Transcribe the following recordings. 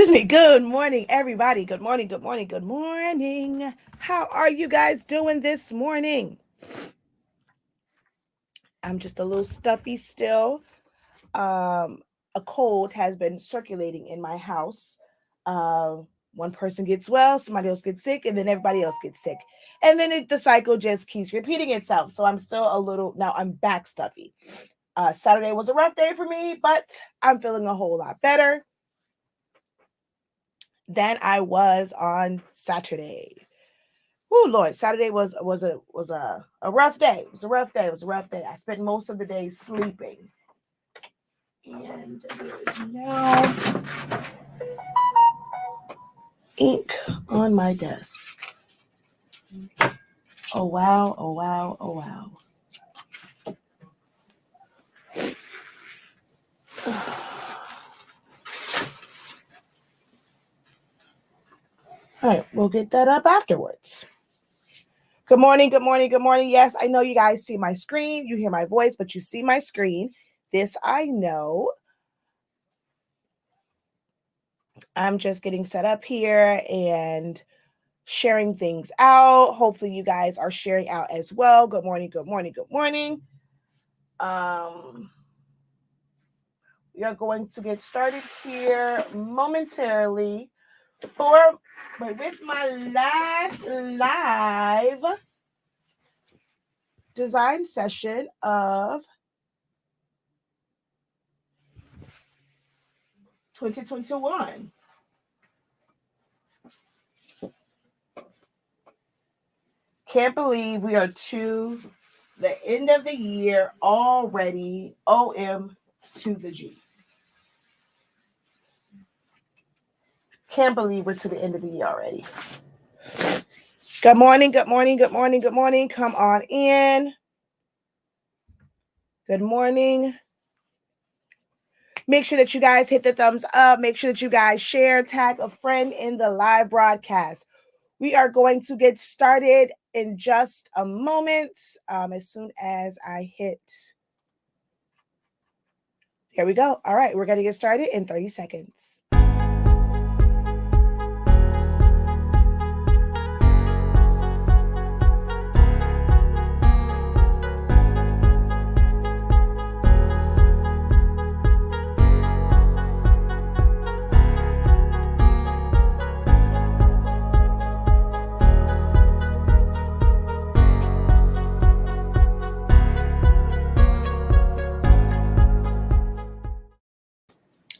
Excuse me. Good morning, everybody. Good morning. Good morning. Good morning. How are you guys doing this morning? I'm just a little stuffy still. A cold has been circulating in my house. One person gets well, somebody else gets sick, and then everybody else gets sick. And then the cycle just keeps repeating itself. So I'm still now I'm back stuffy. Saturday was a rough day for me, but I'm feeling a whole lot better than I was on Saturday. Oh Lord, Saturday was a rough day. It was a rough day. It was a rough day. I spent most of the day sleeping. And there is now ink on my desk. Oh wow, oh wow, oh wow. All right, we'll get that up afterwards. Good morning, good morning, good morning. Yes, I know you guys see my screen. You hear my voice, but you see my screen. This I know. I'm just getting set up here and sharing things out. Hopefully you guys are sharing out as well. Good morning, good morning, good morning. We are going to get started here momentarily with my last live design session of 2021. Can't believe we are to the end of the year already. OM to the G. Can't believe we're to the end of the year already. Good morning, good morning, good morning, good morning. Come on in. Good morning. Make sure that you guys hit the thumbs up. Make sure that you guys share, tag a friend in the live broadcast. We are going to get started in just a moment. As soon as I hit. There we go. All right, we're going to get started in 30 seconds.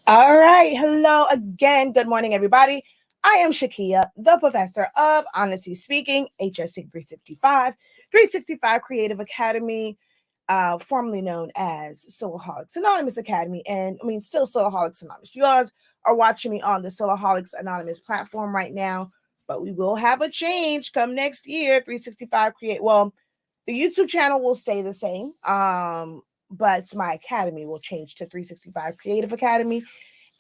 All right. Hello again. Good morning, everybody. I am Shakia, the professor of Honestly Speaking, HSC 365 Creative Academy, formerly known as Silaholics Anonymous Academy. And I mean, still Silaholics Anonymous. You guys are watching me on the Silaholics Anonymous platform right now, but we will have a change come next year. 365 Create. Well, the YouTube channel will stay the same. But my academy will change to 365 Creative Academy.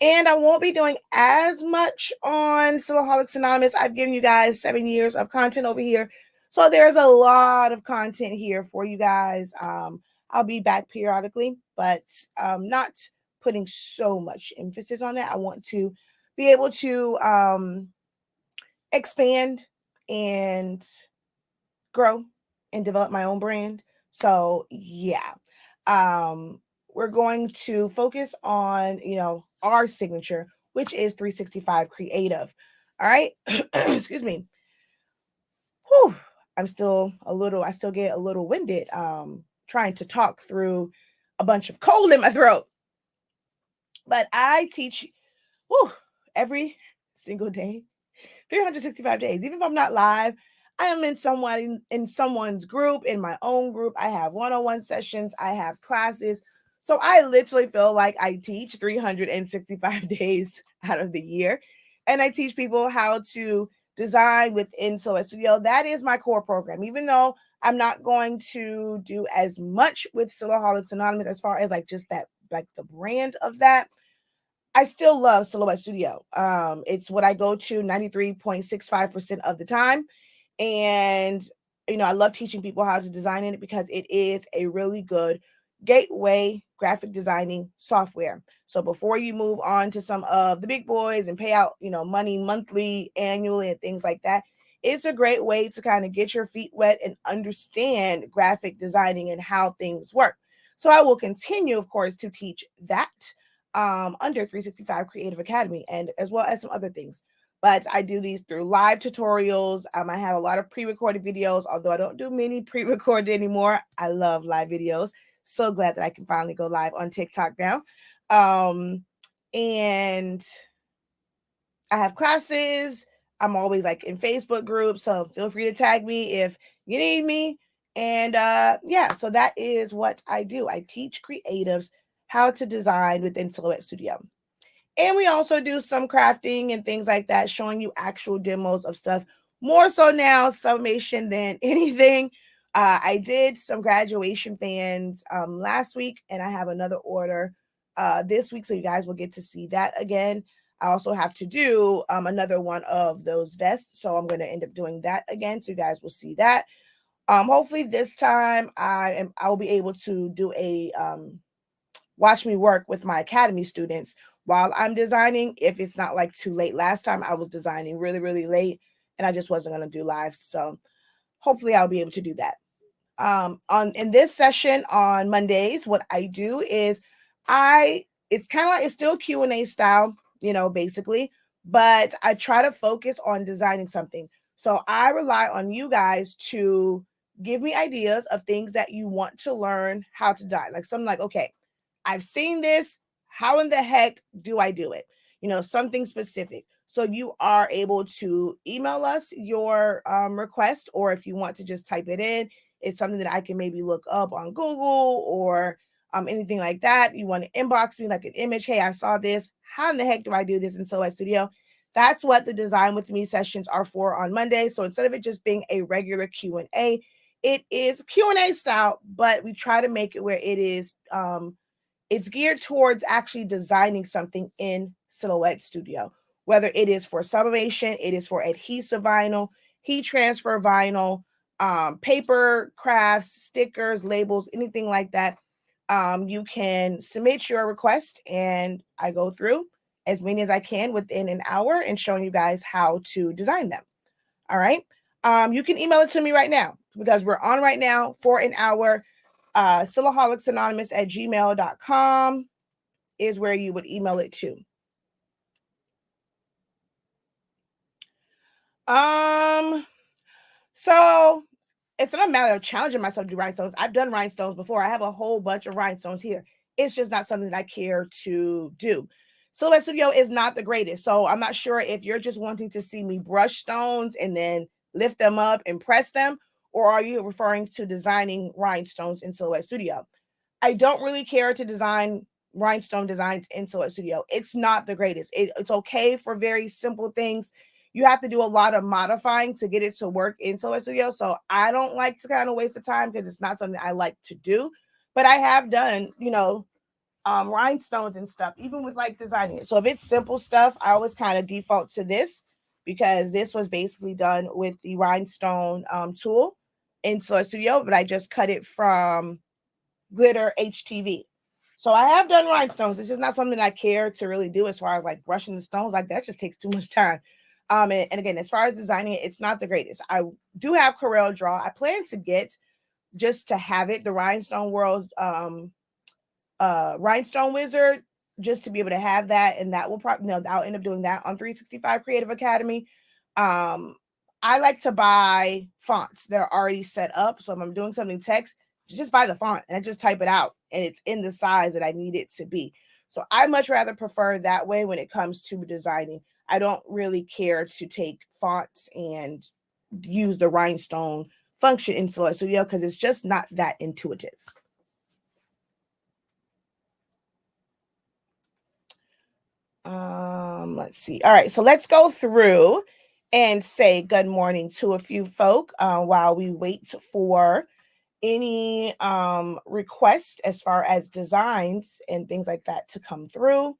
And I won't be doing as much on Silaholics Anonymous. I've given you guys 7 years of content over here. So there's a lot of content here for you guys. I'll be back periodically, but not putting so much emphasis on that. I want to be able to expand and grow and develop my own brand. So yeah. We're going to focus on, our signature, which is 365 Creative. All right. Excuse me. Whew. I still get a little winded trying to talk through a bunch of cold in my throat. But I teach every single day, 365 days. Even if I'm not live, I am in someone's group, in my own group. I have one-on-one sessions. I have classes. So I literally feel like I teach 365 days out of the year. And I teach people how to design within Silhouette Studio. That is my core program. Even though I'm not going to do as much with Silaholics Anonymous as far as just that, the brand of that, I still love Silhouette Studio. It's what I go to 93.65% of the time. And, I love teaching people how to design in it because it is a really good gateway graphic designing software. So before you move on to some of the big boys and pay out, money monthly, annually, and things like that, it's a great way to kind of get your feet wet and understand graphic designing and how things work. So I will continue, of course, to teach that under 365 Creative Academy, and as well as some other things. But I do these through live tutorials. I have a lot of pre-recorded videos, although I don't do many pre-recorded anymore. I love live videos. So glad that I can finally go live on TikTok now. And I have classes. I'm always like in Facebook groups, so feel free to tag me if you need me. And yeah, so that is what I do. I teach creatives how to design within Silhouette Studio. And we also do some crafting and things like that, showing you actual demos of stuff. More so now, Sublimation than anything. I did some graduation fans last week, and I have another order this week, so you guys will get to see that again. I also have to do another one of those vests, so I'm going to end up doing that again, so you guys will see that. Hopefully this time I will be able to do a watch me work with my academy students while I'm designing, if it's not like too late. Last time I was designing really, really late, and I just wasn't going to do live. So hopefully I'll be able to do that. In this session on Mondays, what I do is it's kind of like, it's still Q&A style, basically, but I try to focus on designing something. So I rely on you guys to give me ideas of things that you want to learn how to design. Like something like, okay, I've seen this. How in the heck do I do it? Something specific. So you are able to email us your request, or if you want to just type it in, it's something that I can maybe look up on Google or anything like that. You want to inbox me like an image. Hey, I saw this. How in the heck do I do this in Silhouette Studio? That's what the Design With Me sessions are for on Monday. So instead of it just being a regular Q&A, it is Q&A style, but we try to make it where it is it's geared towards actually designing something in Silhouette Studio, whether it is for sublimation, it is for adhesive vinyl, heat transfer vinyl, paper crafts, stickers, labels, anything like that. You can submit your request, and I go through as many as I can within an hour and showing you guys how to design them. All right. You can email it to me right now because we're on right now for an hour. SilaholicsAnonymous@gmail.com is where you would email it to. So it's not a matter of challenging myself to do rhinestones. I've done rhinestones before. I have a whole bunch of rhinestones here. It's just not something that I care to do. Silhouette Studio is not the greatest. So I'm not sure if you're just wanting to see me brush stones and then lift them up and press them, or are you referring to designing rhinestones in Silhouette Studio? I don't really care to design rhinestone designs in Silhouette Studio. It's not the greatest. It's okay for very simple things. You have to do a lot of modifying to get it to work in Silhouette Studio. So I don't like to kind of waste the time because it's not something I like to do. But I have done, rhinestones and stuff, even with like designing it. So if it's simple stuff, I always kind of default to this because this was basically done with the rhinestone tool in Silhouette Studio, but I just cut it from glitter HTV. So I have done rhinestones. It's just not something I care to really do as far as like brushing the stones. Like that just takes too much time. And again, as far as designing it, it's not the greatest. I do have Coreldraw. I plan to get, just to have it, the Rhinestone World's Rhinestone Wizard, just to be able to have that. And that will probably, I'll end up doing that on 365 Creative Academy. I like to buy fonts that are already set up. So if I'm doing something text, just buy the font and I just type it out and it's in the size that I need it to be. So I much rather prefer that way when it comes to designing. I don't really care to take fonts and use the rhinestone function in Silhouette Studio because it's just not that intuitive. Let's see. All right, so let's go through and say good morning to a few folk while we wait for any requests as far as designs and things like that to come through.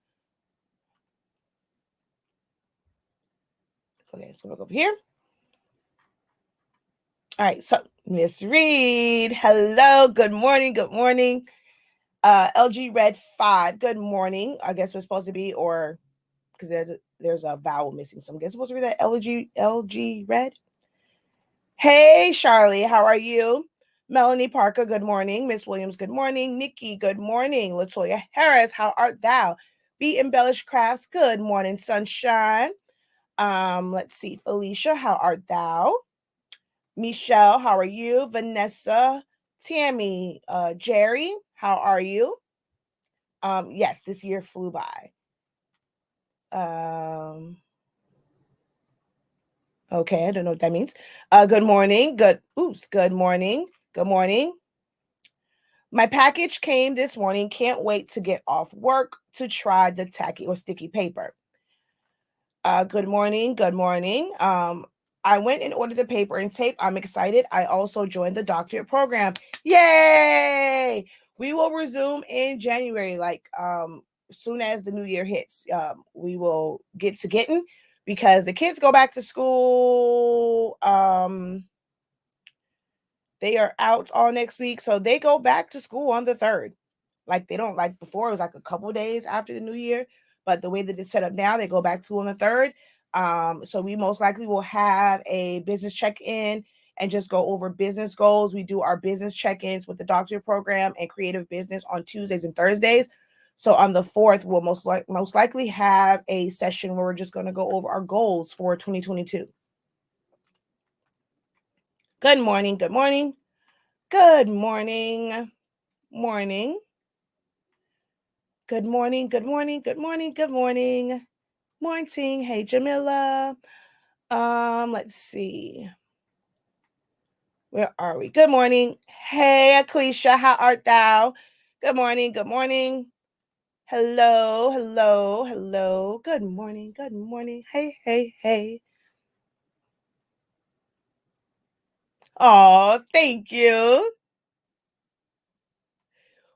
Okay, so we'll go over here. All right, so Miss Reed, hello, good morning, good morning. LG Red 5, good morning. I guess we're supposed to be, or because there's a vowel missing, so I guess supposed to be that LG Red. Hey, Charlie, how are you? Melanie Parker, good morning. Miss Williams, good morning. Nikki, good morning. Latoya Harris, how art thou? Be Embellished Crafts, good morning, sunshine. Let's see. Felicia, how art thou? Michelle, how are you? Vanessa, Tammy, Jerry, how are you? Yes, this year flew by. Okay, I don't know what that means. Good morning. Good morning. Good morning. My package came this morning. Can't wait to get off work to try the tacky or sticky paper. Good morning. Good morning. I went and ordered the paper and tape. I'm excited. I also joined the doctorate program. Yay! We will resume in January, like soon as the new year hits. We will get to getting because the kids go back to school. They are out all next week, so they go back to school on the 3rd. Like they don't like before, it was like a couple days after the new year, but the way that it's set up now, they go back to on the 3rd. So we most likely will have a business check-in and just go over business goals. We do our business check-ins with the doctorate program and creative business on Tuesdays and Thursdays. So on the 4th, we'll most likely have a session where we're just going to go over our goals for 2022. Good morning. Good morning. Good morning. Morning. Good morning. Good morning. Good morning. Good morning. Morning. Hey, Jamila. Let's see. Where are we? Good morning. Hey, Aquisha, how art thou? Good morning. Good morning. Hello. Hello. Hello. Good morning. Good morning. Hey, hey, hey. Oh, thank you.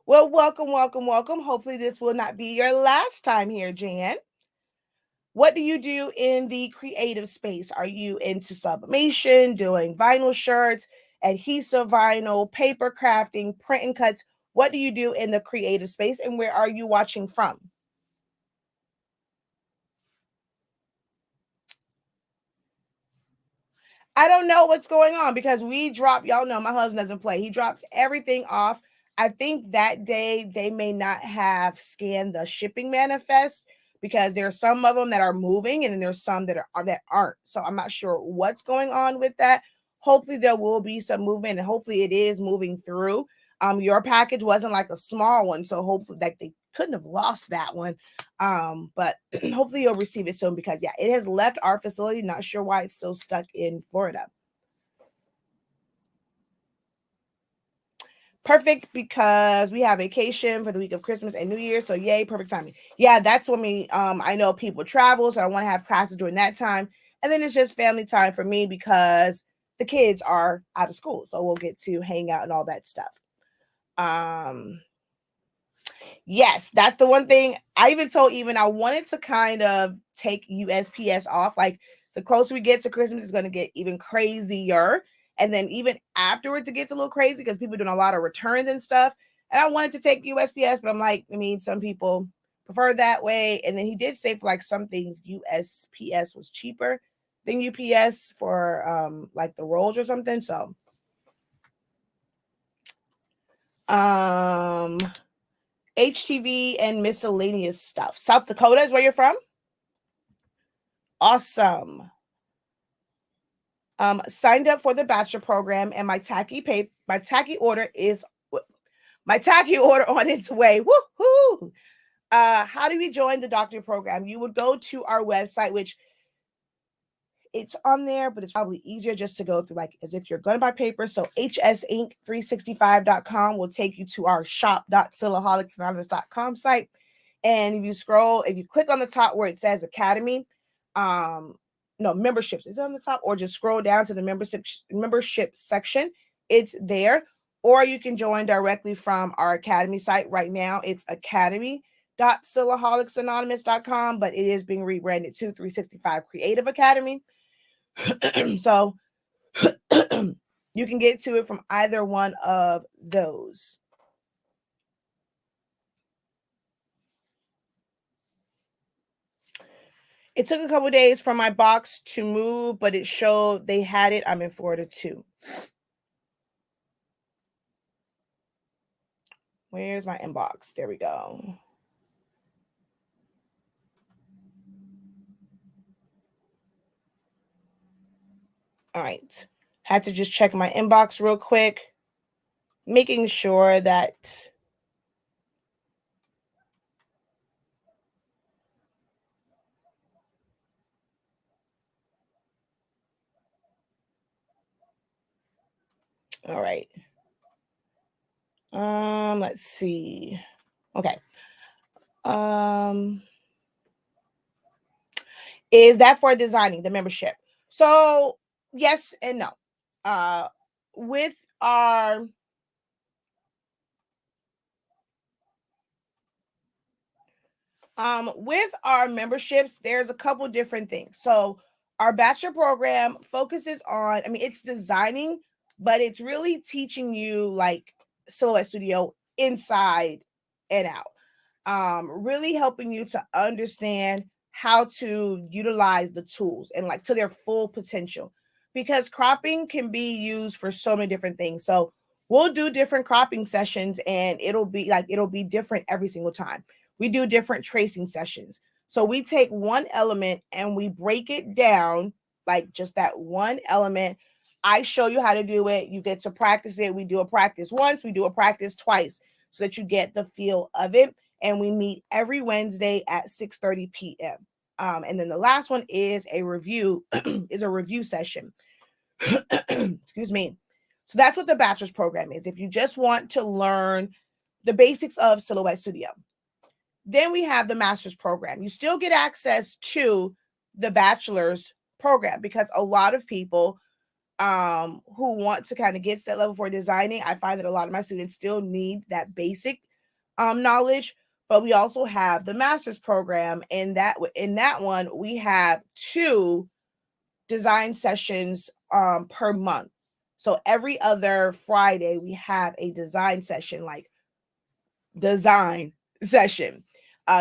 Well, welcome, welcome, welcome. Hopefully this will not be your last time here, Jan. What do you do in the creative space? Are you into sublimation, doing vinyl shirts, adhesive vinyl, paper crafting, print and cuts? What do you do in the creative space and where are you watching from? I don't know what's going on because we dropped, y'all know my husband doesn't play. He dropped everything off. I think that day they may not have scanned the shipping manifest because there are some of them that are moving and then there's some that aren't. So I'm not sure what's going on with that. Hopefully there will be some movement and hopefully it is moving through. Your package wasn't like a small one, so hopefully like they couldn't have lost that one. But hopefully you'll receive it soon because yeah, it has left our facility. Not sure why it's still stuck in Florida. Perfect because we have vacation for the week of Christmas and New Year. So yay, perfect timing. Yeah, that's when we I know people travel, so I want to have classes during that time. And then it's just family time for me because the kids are out of school. So we'll get to hang out and all that stuff. Yes, that's the one thing I even told I wanted to kind of take USPS off. Like the closer we get to Christmas, it's going to get even crazier. And then even afterwards, it gets a little crazy because people are doing a lot of returns and stuff. And I wanted to take USPS, but I'm like, I mean, some people prefer that way. And then he did say for like some things, USPS was cheaper than UPS for like the rolls or something. So HTV and miscellaneous stuff. South Dakota is where you're from? Awesome. Signed up for the bachelor program and my tacky order on its way. Woohoo! How do we join the doctorate program? You would go to our website, which it's on there, but it's probably easier just to go through like as if you're going to buy paper. So hsink365.com will take you to our shop.silaholics.com site. And if you click on the top where it says Academy, memberships is on the top, or just scroll down to the membership section. It's there. Or you can join directly from our Academy site right now. It's academy.silaholics.com, but it is being rebranded to 365 Creative Academy. So you can get to it from either one of those. It took a couple days for my box to move, but it showed they had it. I'm in Florida too. Where's my inbox? There we go. All right. Had to just check my inbox real quick, making sure that all right. Let's see. Okay. Is that for designing the membership? So yes and no. With our memberships, there's a couple different things. So our bachelor program focuses on, I mean, it's designing, but it's really teaching you like Silhouette Studio inside and out. Really helping you to understand how to utilize the tools and like to their full potential, because cropping can be used for so many different things. So we'll do different cropping sessions and it'll be different every single time. We do different tracing sessions. So we take one element and we break it down, like just that one element. I show you how to do it. You get to practice it. We do a practice once, we do a practice twice so that you get the feel of it. And we meet every Wednesday at 6:30 p.m. And then the last one is a review, session. Excuse me. So that's what the bachelor's program is. If you just want to learn the basics of Silhouette Studio. Then we have the master's program. You still get access to the bachelor's program because a lot of people who want to kind of get to that level for designing, I find that a lot of my students still need that basic knowledge. But we also have the master's program. In that one, we have 2 design sessions per month. So every other Friday, we have a design session, like design session.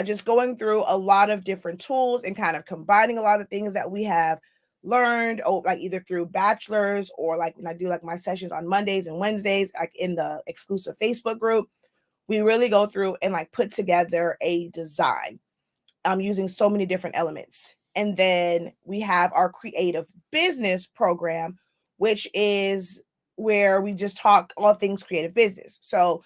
Just going through a lot of different tools and kind of combining a lot of things that we have learned, like either through bachelors or like when I do like my sessions on Mondays and Wednesdays, like in the exclusive Facebook group, we really go through and like put together a design using so many different elements. And then we have our creative business program, which is where we just talk all things creative business. So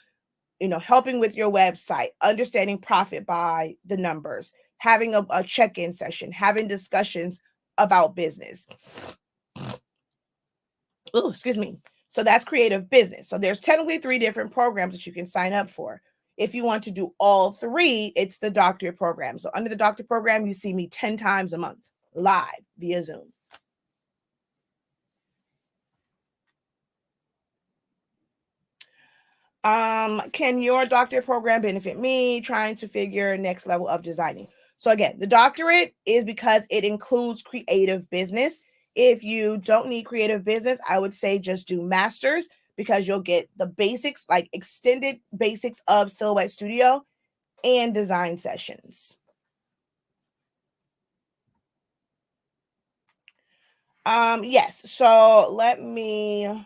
helping with your website, understanding profit by the numbers, having a check-in session, having discussions about business. Oh, excuse me. So that's creative business. So there's technically 3 different programs that you can sign up for. If you want to do all 3, it's the doctorate program. So under the doctorate program, you see me 10 times a month live via Zoom. Can your doctorate program benefit me trying to figure next level of designing? So again, the doctorate is because it includes creative business. If you don't need creative business, I would say just do masters because you'll get the basics, like extended basics of Silhouette Studio and design sessions. Yes. So let me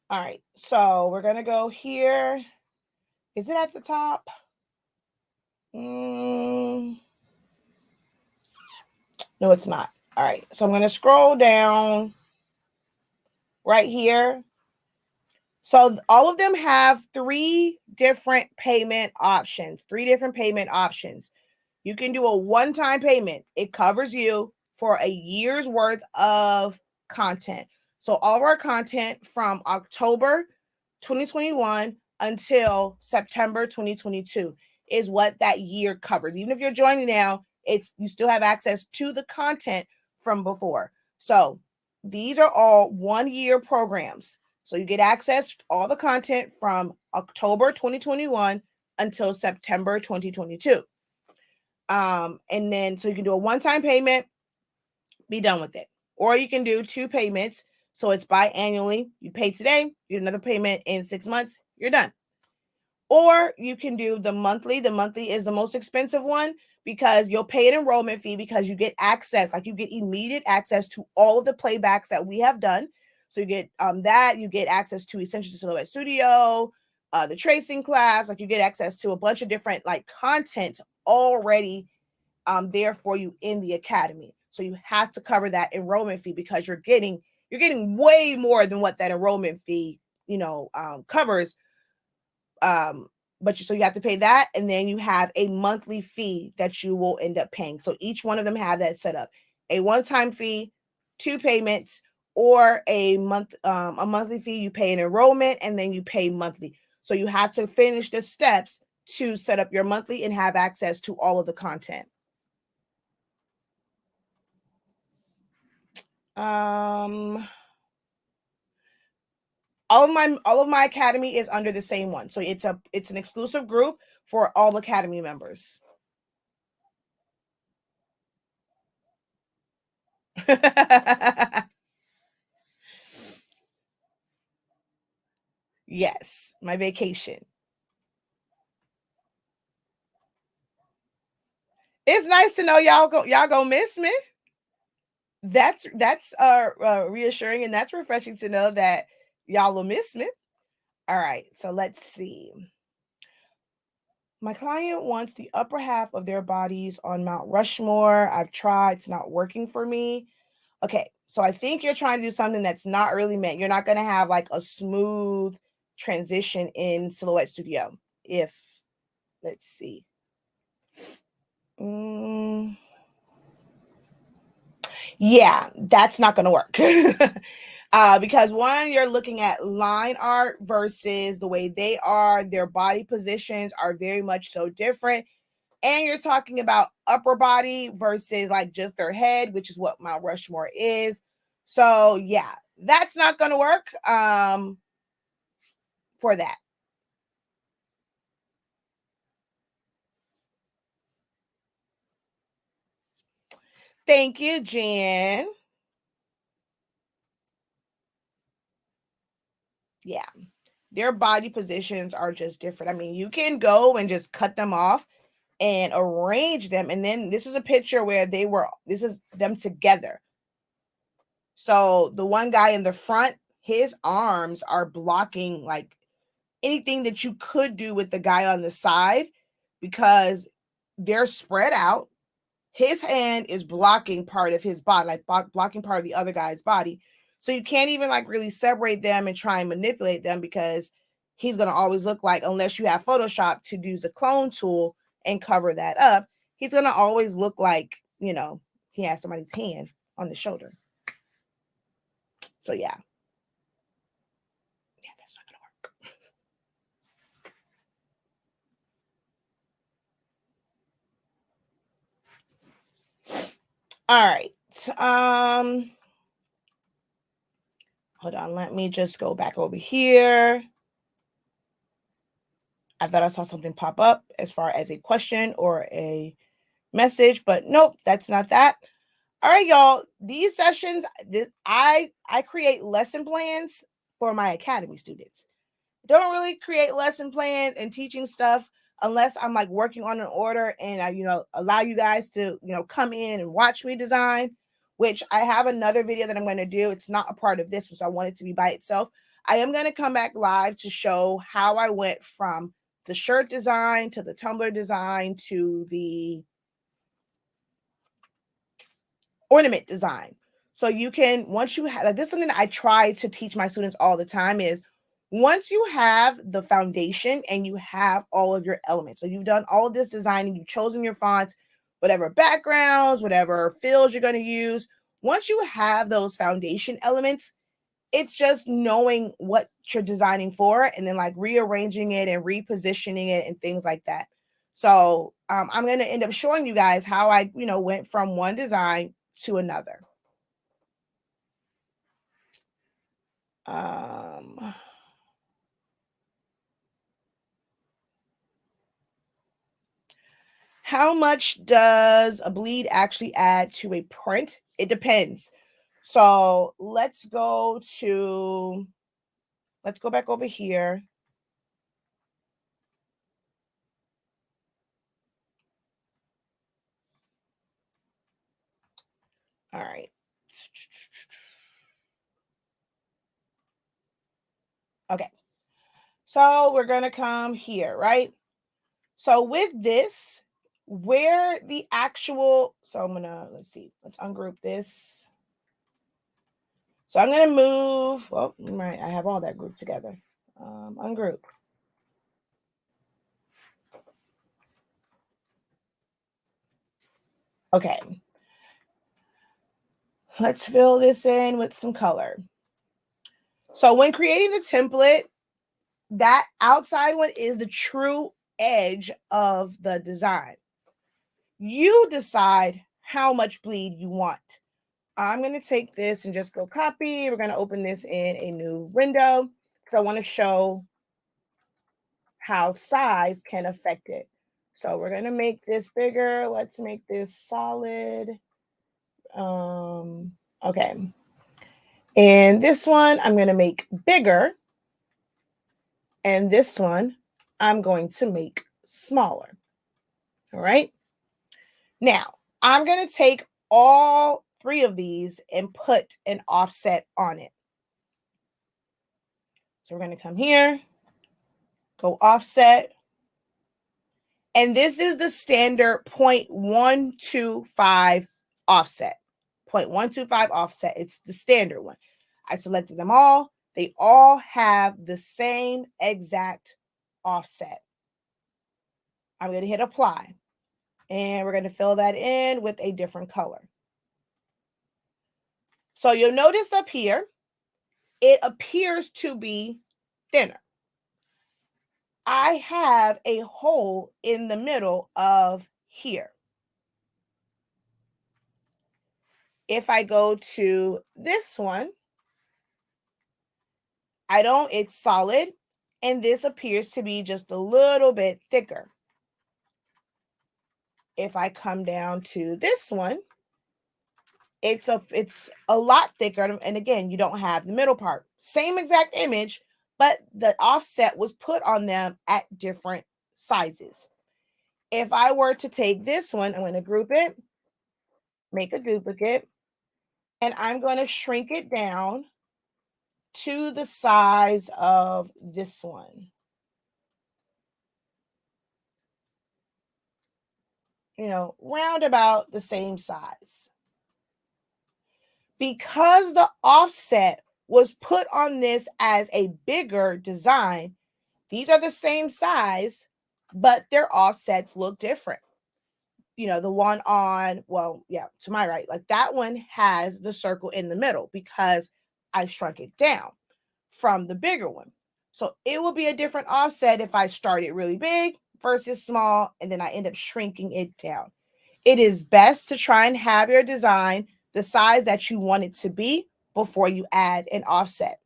All right, so we're going to go here. Is it at the top? No, it's not. All right, so I'm going to scroll down right here. So all of them have 3 different payment options, 3 different payment options. You can do a one-time payment. It covers you for a year's worth of content. So all of our content from October 2021 until September 2022 is what that year covers. Even if you're joining now, you still have access to the content from before. So these are all 1-year programs. So you get access to all the content from October 2021 until September 2022. And then so you can do a one-time payment, be done with it. or you can do 2 payments. So it's biannually. You pay today, you get another payment in 6 months, you're done. Or you can do the monthly. The monthly is the most expensive one because you'll pay an enrollment fee because you get access, like you get immediate access to all of the playbacks that we have done. So you get that, you get access to Essentials to Silhouette Studio, the tracing class, like you get access to a bunch of different like content already there for you in the academy. So you have to cover that enrollment fee because you're getting way more than what that enrollment fee, covers. So you have to pay that, and then you have a monthly fee that you will end up paying. So each one of them have that set up: a one-time fee, 2 payments, or a monthly fee. You pay an enrollment, and then you pay monthly. So you have to finish the steps to set up your monthly and have access to all of the content. All of my academy is under the same one. So it's an exclusive group for all academy members. Yes, my vacation. It's nice to know y'all gonna miss me. That's reassuring, and that's refreshing to know that y'all will miss me. All right, so let's see. My client wants the upper half of their bodies on Mount Rushmore. I've tried, it's not working for me. Okay, so I think you're trying to do something that's not really meant. You're not going to have like a smooth transition in Silhouette Studio. Let's see. Yeah, that's not going to work. Because one, you're looking at line art versus the way they are. Their body positions are very much so different. And you're talking about upper body versus like just their head, which is what Mount Rushmore is. So yeah, that's not going to work for that. Thank you, Jen. Yeah, their body positions are just different. I mean, you can go and just cut them off and arrange them. And then this is a picture where this is them together. So the one guy in the front, his arms are blocking like anything that you could do with the guy on the side because they're spread out. His hand is blocking part of his body, like blocking part of the other guy's body. So you can't even like really separate them and try and manipulate them because he's going to always look like, unless you have Photoshop to use the clone tool and cover that up, he's going to always look like, he has somebody's hand on the shoulder. So yeah. Yeah, that's not going to work. All right. Hold on. Let me just go back over here. I thought I saw something pop up as far as a question or a message, but nope, that's not that. All right, y'all. These sessions, I create lesson plans for my academy students. Don't really create lesson plans and teaching stuff unless I'm like working on an order and I, allow you guys to, come in and watch me design, which I have another video that I'm going to do. It's not a part of this, so I want it to be by itself. I am going to come back live to show how I went from the shirt design to the tumbler design to the ornament design. So you can, once you have, like, this is something that I try to teach my students all the time is once you have the foundation and you have all of your elements, so you've done all of this design and you've chosen your fonts, whatever backgrounds, whatever fills you're going to use, once you have those foundation elements, it's just knowing what you're designing for and then like rearranging it and repositioning it and things like that. So I'm going to end up showing you guys how I, went from one design to another. How much does a bleed actually add to a print? It depends. So let's go back over here. All right. Okay. So we're going to come here, right? So with this, where the actual, so I'm going to, let's ungroup this. So I'm going to move, well, right, I have all that grouped together. Ungroup. Okay. Let's fill this in with some color. So when creating the template, that outside one is the true edge of the design. You decide how much bleed you want. I'm going to take this and just go copy. We're going to open this in a new window because I want to show how size can affect it. So we're going to make this bigger. Let's make this solid. Okay. And this one I'm going to make bigger. And this one I'm going to make smaller. All right. Now I'm going to take all three of these and put an offset on it. So we're going to come here, go offset. And this is the standard 0.125 offset. 0.125 offset. It's the standard one. I selected them all. They all have the same exact offset. I'm going to hit apply. And we're going to fill that in with a different color. So you'll notice up here, it appears to be thinner. I have a hole in the middle of here. If I go to this one, it's solid, and this appears to be just a little bit thicker. If I come down to this one, it's a lot thicker, and again, you don't have the middle part. Same exact image, but the offset was put on them at different sizes. If I were to take this one, I'm going to group it, make a duplicate, and I'm going to shrink it down to the size of this one. Round about the same size. Because the offset was put on this as a bigger design, these are the same size, but their offsets look different. The one on, to my right, like that one has the circle in the middle because I shrunk it down from the bigger one. So it will be a different offset if I start it really big versus small, and then I end up shrinking it down. It is best to try and have your design the size that you want it to be before you add an offset.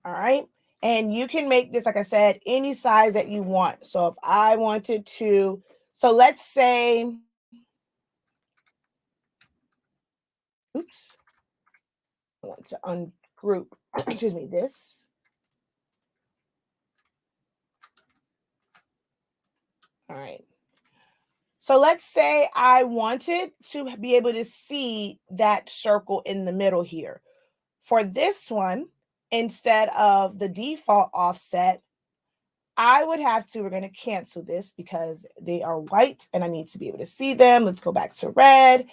All right. And you can make this, like I said, any size that you want. So if I wanted to, so let's say, oops, I want to ungroup, excuse me, this. All right. So let's say I wanted to be able to see that circle in the middle here. For this one, instead of the default offset, I would have to, we're going to cancel this because they are white and I need to be able to see them. Let's go back to red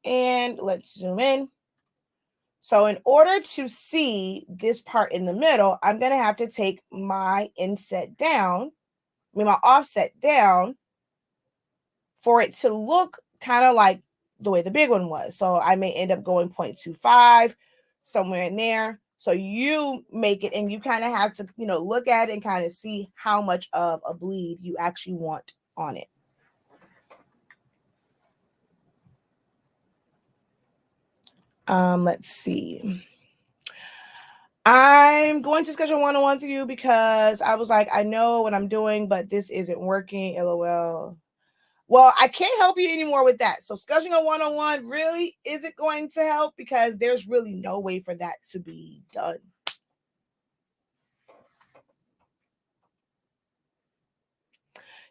and let's zoom in. So in order to see this part in the middle, I'm going to have to take my my offset down for it to look kind of like the way the big one was. So I may end up going 0.25 somewhere in there. So you make it and you kind of have to, look at it and kind of see how much of a bleed you actually want on it. Let's see. I'm going to schedule one-on-one for you because I was like, I know what I'm doing, but this isn't working. LOL. Well, I can't help you anymore with that. So scheduling a one-on-one really isn't going to help because there's really no way for that to be done.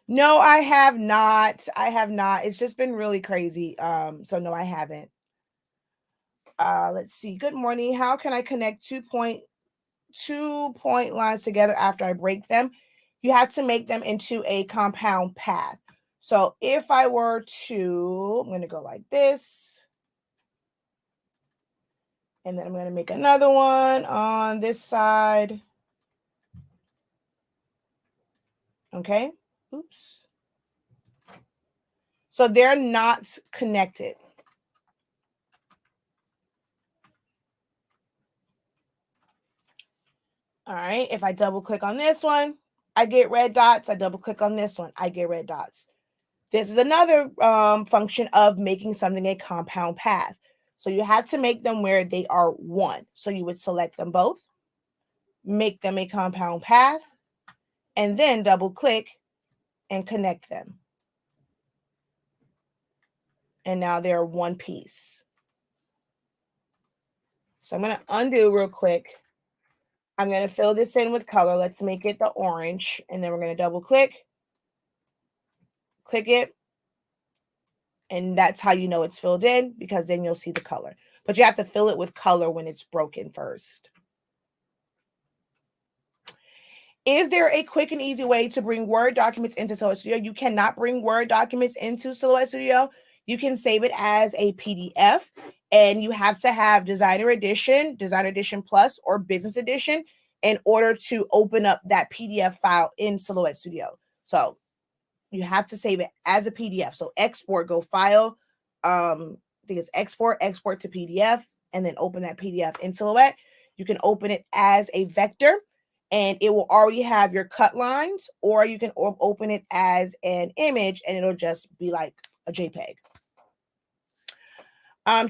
No, I have not. I have not. It's just been really crazy. So no, I haven't. Let's see. Good morning. How can I connect 2.2 point lines together after I break them? You have to make them into a compound path. So if I were to, I'm going to go like this. And then I'm going to make another one on this side. Okay. Oops. So they're not connected. All right. If I double click on this one, I get red dots. I double click on this one, I get red dots. This is another function of making something a compound path. So you have to make them where they are one. So you would select them both, make them a compound path, and then double click and connect them. And now they're one piece. So I'm going to undo real quick. I'm going to fill this in with color. Let's make it the orange. And then we're going to double click it. And that's how you know it's filled in, because then you'll see the color. But you have to fill it with color when it's broken first. Is there a quick and easy way to bring Word documents into Silhouette Studio? You cannot bring Word documents into Silhouette Studio. You can save it as a PDF, and you have to have Designer Edition Plus, or Business Edition in order to open up that PDF file in Silhouette Studio. So you have to save it as a PDF. So export, go file. I think it's export to PDF, and then open that PDF in Silhouette. You can open it as a vector, and it will already have your cut lines, or you can open it as an image, and it'll just be like a JPEG.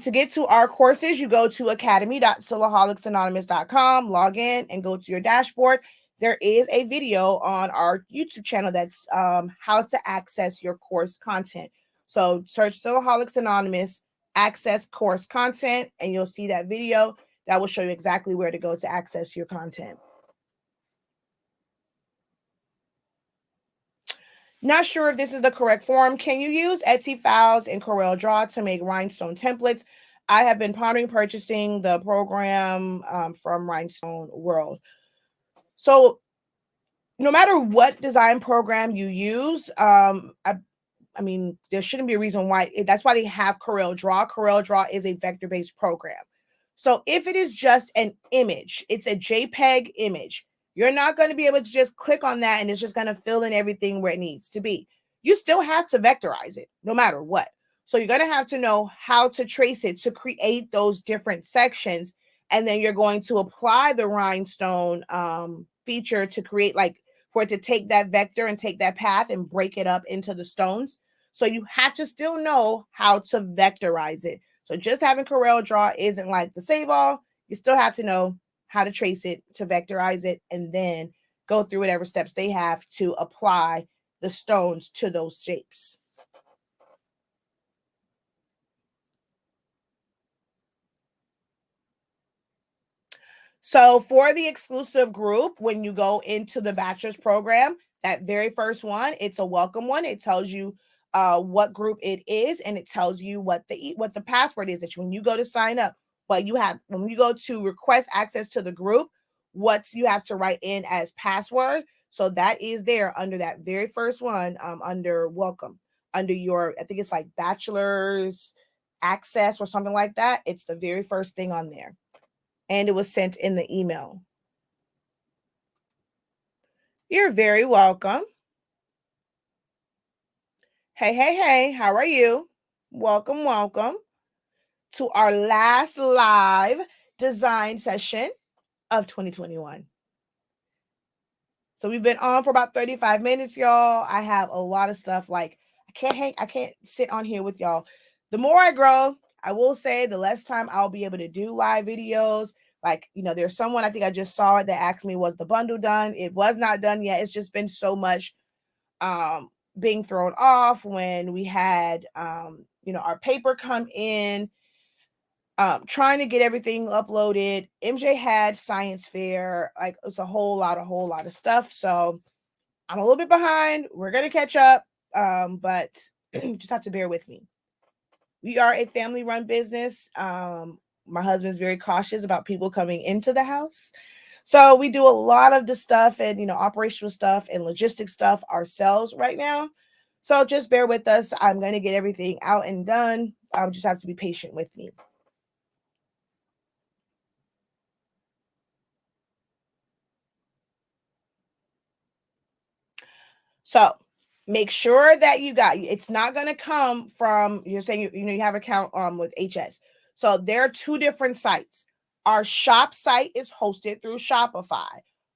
To get to our courses, you go to academy.silaholics.com, log in, and go to your dashboard. There is a video on our YouTube channel that's how to access your course content. So search Silaholics Anonymous, access course content, and you'll see that video that will show you exactly where to go to access your content. Not sure if this is the correct form. Can you use Etsy files in Coreldraw to make Rhinestone templates? I have been pondering purchasing the program from Rhinestone World. So no matter what design program you use, I mean, there shouldn't be a reason why. That's why they have Coreldraw. Coreldraw is a vector-based program. So if it is just an image, it's a JPEG image, you're not going to be able to just click on that and it's just going to fill in everything where it needs to be. You still have to vectorize it no matter what. So you're going to have to know how to trace it to create those different sections. And then you're going to apply the Rhinestone feature to create, like, for it to take that vector and take that path and break it up into the stones. So you have to still know how to vectorize it. So just having Coreldraw isn't like the save all. You still have to know how to trace it, to vectorize it, and then go through whatever steps they have to apply the stones to those shapes. So for the exclusive group, when you go into the bachelor's program, that very first one, it's a welcome one. It tells you what group it is, and it tells you what the password is that when you go to sign up. But you have, when you go to request access to the group, what you have to write in as password. So that is there under that very first one, under welcome, under your, I think it's like bachelor's access or something like that. It's the very first thing on there. And it was sent in the email. You're very welcome. Hey, how are you? Welcome to our last live design session of 2021. So we've been on for about 35 minutes, y'all. I have a lot of stuff. Like, I can't sit on here with y'all. The more I grow, I will say, the less time I'll be able to do live videos. Like, you know, there's someone, I think I just saw it, that asked me, was the bundle done? It was not done yet. It's just been so much being thrown off when we had, our paper come in, trying to get everything uploaded. MJ had science fair. Like, it's a whole lot of stuff. So I'm a little bit behind. We're going to catch up. But just have to bear with me. We are a family run business. My husband's very cautious about people coming into the house. So we do a lot of the stuff and, operational stuff and logistic stuff ourselves right now. So just bear with us. I'm going to get everything out and done. Just have to be patient with me. So make sure that it's not going to come from, you're saying, you have an account with HS. So there are two different sites. Our shop site is hosted through Shopify.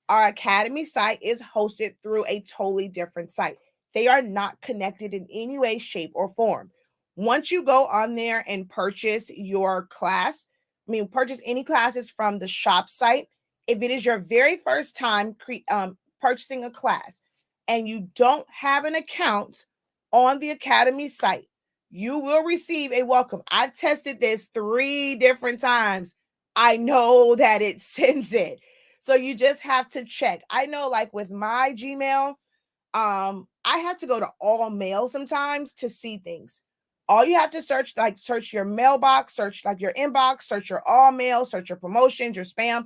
Our academy site is hosted through a totally different site. They are not connected in any way, shape, or form. Once you go on there and purchase your class, purchase any classes from the shop site, if it is your very first time purchasing a class, and you don't have an account on the academy site, you will receive a welcome. I've tested this 3 different times. I know that it sends it. So you just have to check. I know, like with my Gmail, I have to go to all mail sometimes to see things. All you have to search your mailbox, search like your inbox, search your all mail, search your promotions, your spam.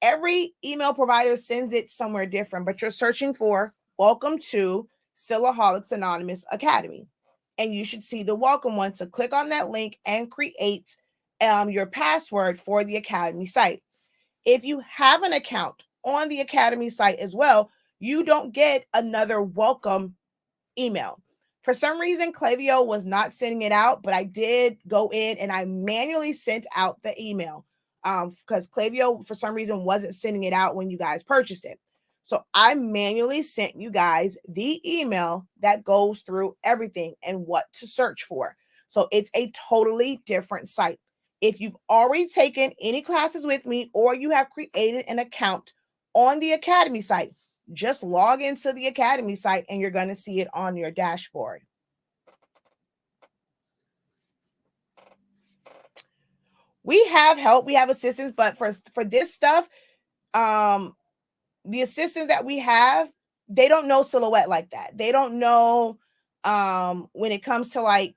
Every email provider sends it somewhere different, but you're searching for welcome to Silaholics Anonymous Academy. And you should see the welcome one. So click on that link and create your password for the Academy site. If you have an account on the Academy site as well, you don't get another welcome email. For some reason, Klaviyo was not sending it out, but I did go in and I manually sent out the email because Klaviyo, for some reason, wasn't sending it out when you guys purchased it. So I manually sent you guys the email that goes through everything and what to search for. So it's a totally different site. If you've already taken any classes with me or you have created an account on the Academy site, just log into the Academy site and you're going to see it on your dashboard. We have help, we have assistance, but for this stuff, the assistants that we have, they don't know Silhouette like that. They don't know when it comes to like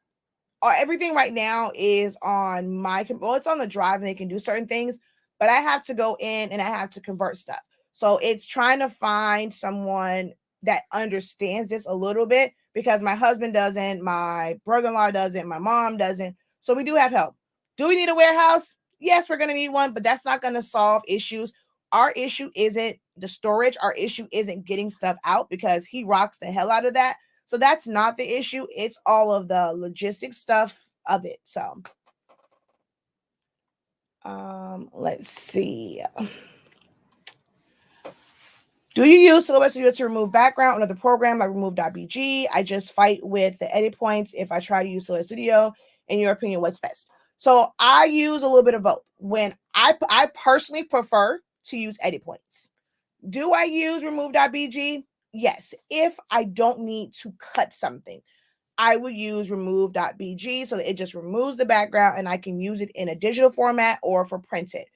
everything right now is on it's on the drive and they can do certain things, but I have to go in and I have to convert stuff. So it's trying to find someone that understands this a little bit because my husband doesn't, my brother-in-law doesn't, my mom doesn't. So we do have help. Do we need a warehouse? Yes, we're going to need one, but that's not going to solve issues. Our issue isn't the storage. Our issue isn't getting stuff out because he rocks the hell out of that. So that's not the issue. It's all of the logistics stuff of it. So let's see. Do you use Silhouette Studio to remove background on another program like remove.bg? I just fight with the edit points if I try to use Silhouette Studio. In your opinion, what's best? So I use a little bit of both. When I personally prefer to use edit points. Do I use remove.bg? Yes. If I don't need to cut something, I would use remove.bg so that it just removes the background and I can use it in a digital format or for printed.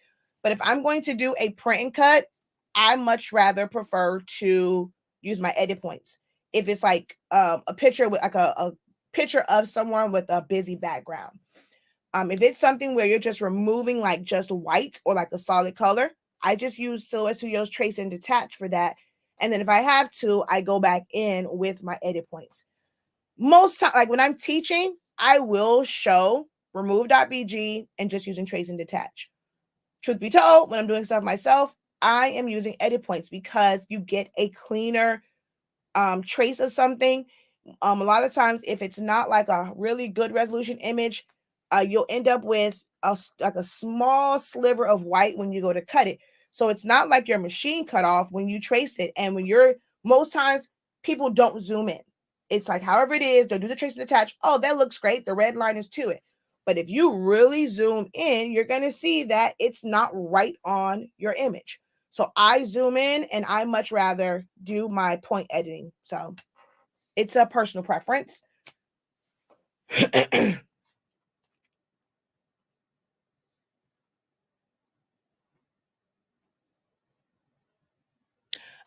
But if I'm going to do a print and cut, I much rather prefer to use my edit points. If it's like a picture with like a picture of someone with a busy background. If it's something where you're just removing like just white or like a solid color, I just use Silhouette Studio's Trace and Detach for that. And then if I have to, I go back in with my edit points. Most time, like when I'm teaching, I will show remove.bg and just using Trace and Detach. Truth be told, when I'm doing stuff myself, I am using edit points because you get a cleaner trace of something. A lot of times, if it's not like a really good resolution image, you'll end up with a small sliver of white when you go to cut it. So it's not like your machine cut off when you trace it. And when most times people don't zoom in. It's like however it is, they'll do the trace and attach. Oh, that looks great. The red line is to it. But if you really zoom in, you're going to see that it's not right on your image. So I zoom in and I much rather do my point editing. So It's a personal preference.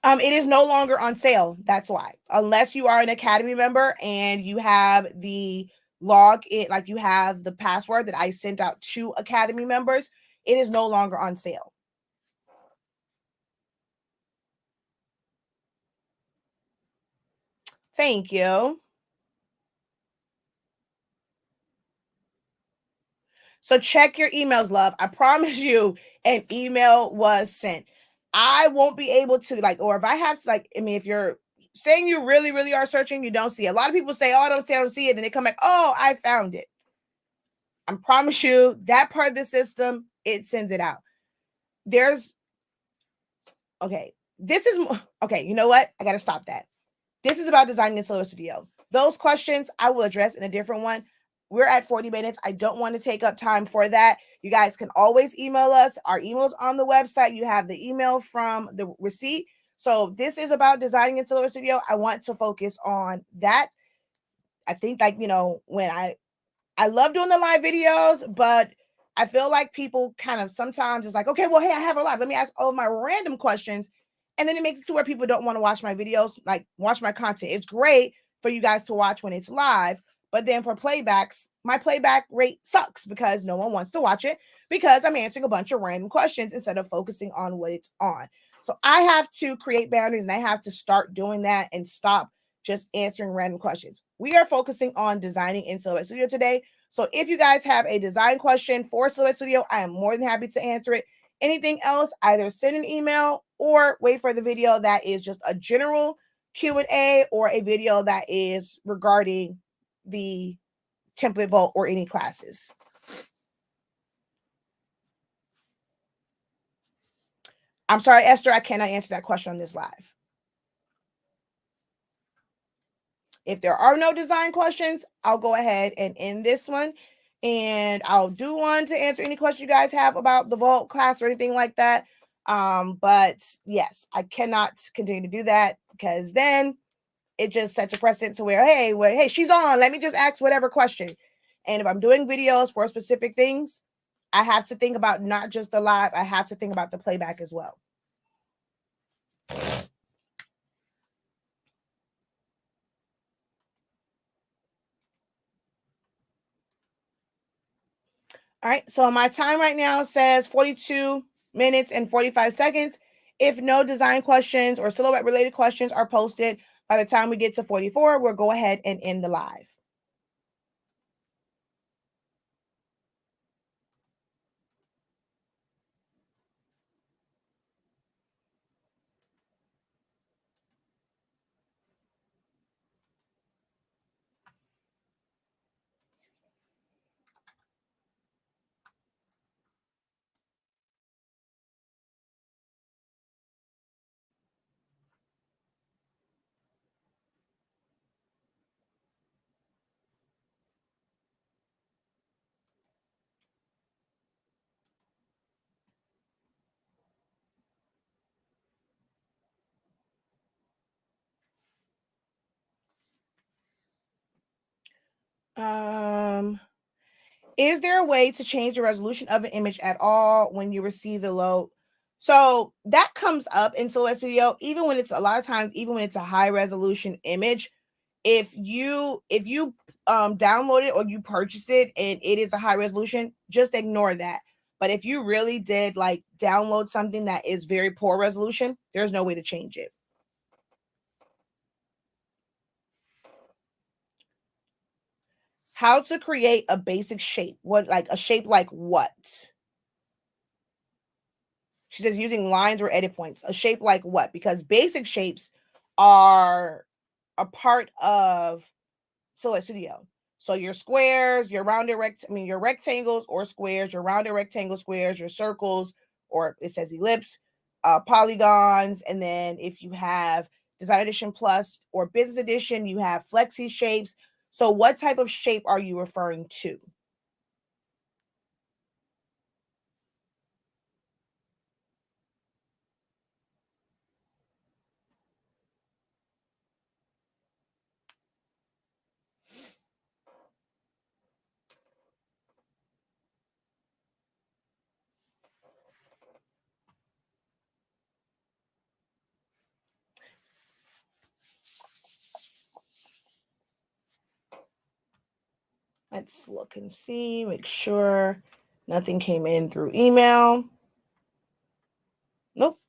It is no longer on sale. That's why. Unless you are an Academy member and you have the log it, like you have the password that I sent out to Academy members, it is no longer on sale. Thank you. So check your emails, love. I promise you an email was sent. I won't be able to like, or if I have to like, I mean, if you're saying you really, really are searching, you don't see it. A lot of people say, oh, I don't see it. And they come back, oh, I found it. I promise you that part of the system, it sends it out. Okay, this is, okay, you know what? I got to stop that. This is about designing in Silhouette Studio. Those questions I will address in a different one. We're at 40 minutes. I don't want to take up time for that. You guys can always email us. Our email's on the website. You have the email from the receipt. So this is about designing in Silhouette Studio. I want to focus on that. I think like, when I love doing the live videos, but I feel like people kind of sometimes it's like, okay, well, hey, I have a live. Let me ask all my random questions. And then it makes it to where people don't want to watch my videos, like watch my content. It's great for you guys to watch when it's live. But then for playbacks, my playback rate sucks because no one wants to watch it because I'm answering a bunch of random questions instead of focusing on what it's on. So I have to create boundaries and I have to start doing that and stop just answering random questions. We are focusing on designing in Silhouette Studio today. So if you guys have a design question for Silhouette Studio, I am more than happy to answer it. Anything else, either send an email or wait for the video that is just a general Q&A or a video that is regarding the template vault or any classes. I'm sorry, Esther, I cannot answer that question on this live. If there are no design questions, I'll go ahead and end this one. And I'll do one to answer any question you guys have about the vault class or anything like that. But yes, I cannot continue to do that because then it just sets a precedent to where, hey, she's on. Let me just ask whatever question. And if I'm doing videos for specific things, I have to think about not just the live, I have to think about the playback as well. All right, so my time right now says 42 minutes and 45 seconds. If no design questions or silhouette related questions are posted by the time we get to 44, we'll go ahead and end the live. Is there a way to change the resolution of an image at all when you receive the load? So that comes up in Silhouette Studio, even when it's a lot of times, even when it's a high resolution image, if you download it or you purchase it and it is a high resolution, just ignore that. But if you really did like download something that is very poor resolution, there's no way to change it. How to create a basic shape? What, like a shape like what? She says using lines or edit points. A shape like what? Because basic shapes are a part of Silhouette Studio. So your squares, your rounded your rectangles or squares, your rounded rectangle squares, your circles, or it says ellipse, polygons, and then if you have Design Edition Plus or Business Edition, you have flexi shapes. So what type of shape are you referring to? Let's look and see, make sure nothing came in through email. Nope.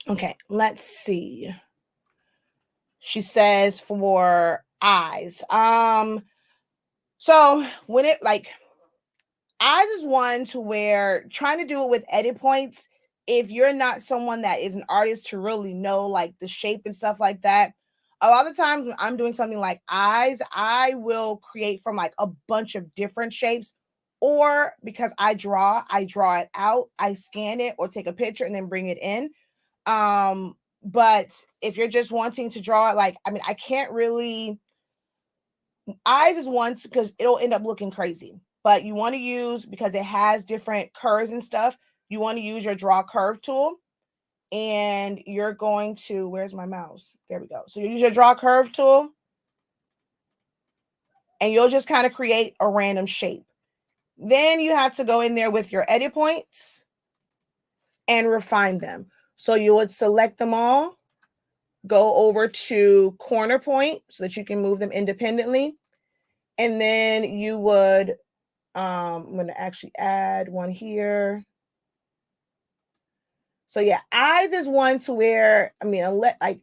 Okay, let's see. She says for eyes. So when it like eyes is one to where trying to do it with edit points, if you're not someone that is an artist to really know like the shape and stuff like that, a lot of times when I'm doing something like eyes, I will create from like a bunch of different shapes, or because I draw it out, I scan it or take a picture and then bring it in. But if you're just wanting to draw it, like, I mean, I can't really, eyes is once because it'll end up looking crazy. But you want to use, because it has different curves and stuff, you want to use your draw curve tool. And you're going to, where's my mouse? There we go. So you use your draw curve tool and you'll just kind of create a random shape. Then you have to go in there with your edit points and refine them. So you would select them all, go over to corner point so that you can move them independently. And then you would, I'm going to actually add one here. So yeah, eyes is one to where, I mean, like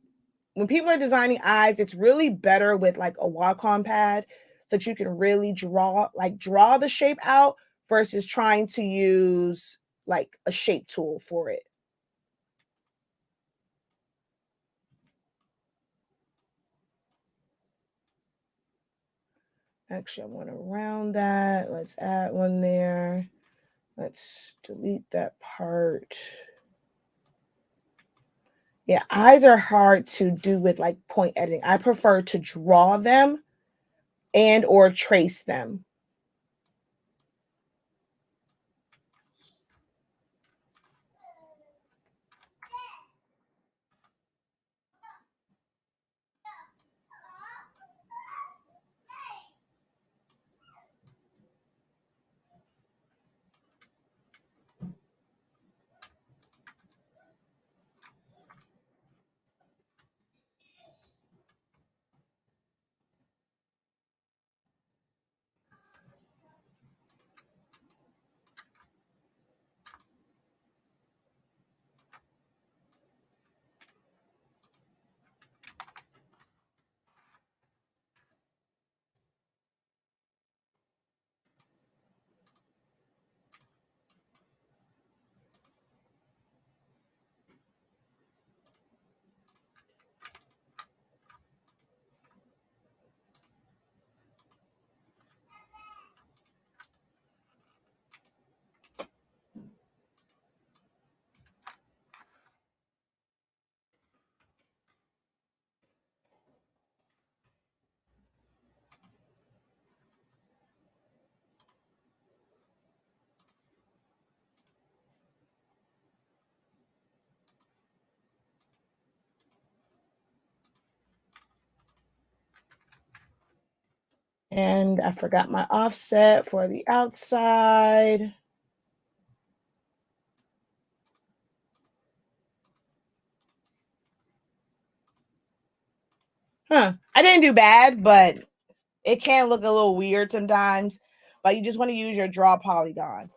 when people are designing eyes, it's really better with like a Wacom pad so that you can really draw the shape out versus trying to use like a shape tool for it. Actually, I want to round that. Let's add one there. Let's delete that part. Yeah, eyes are hard to do with like point editing. I prefer to draw them and or trace them. And I forgot my offset for the outside. I didn't do bad, but it can look a little weird sometimes. But you just want to use your draw polygon.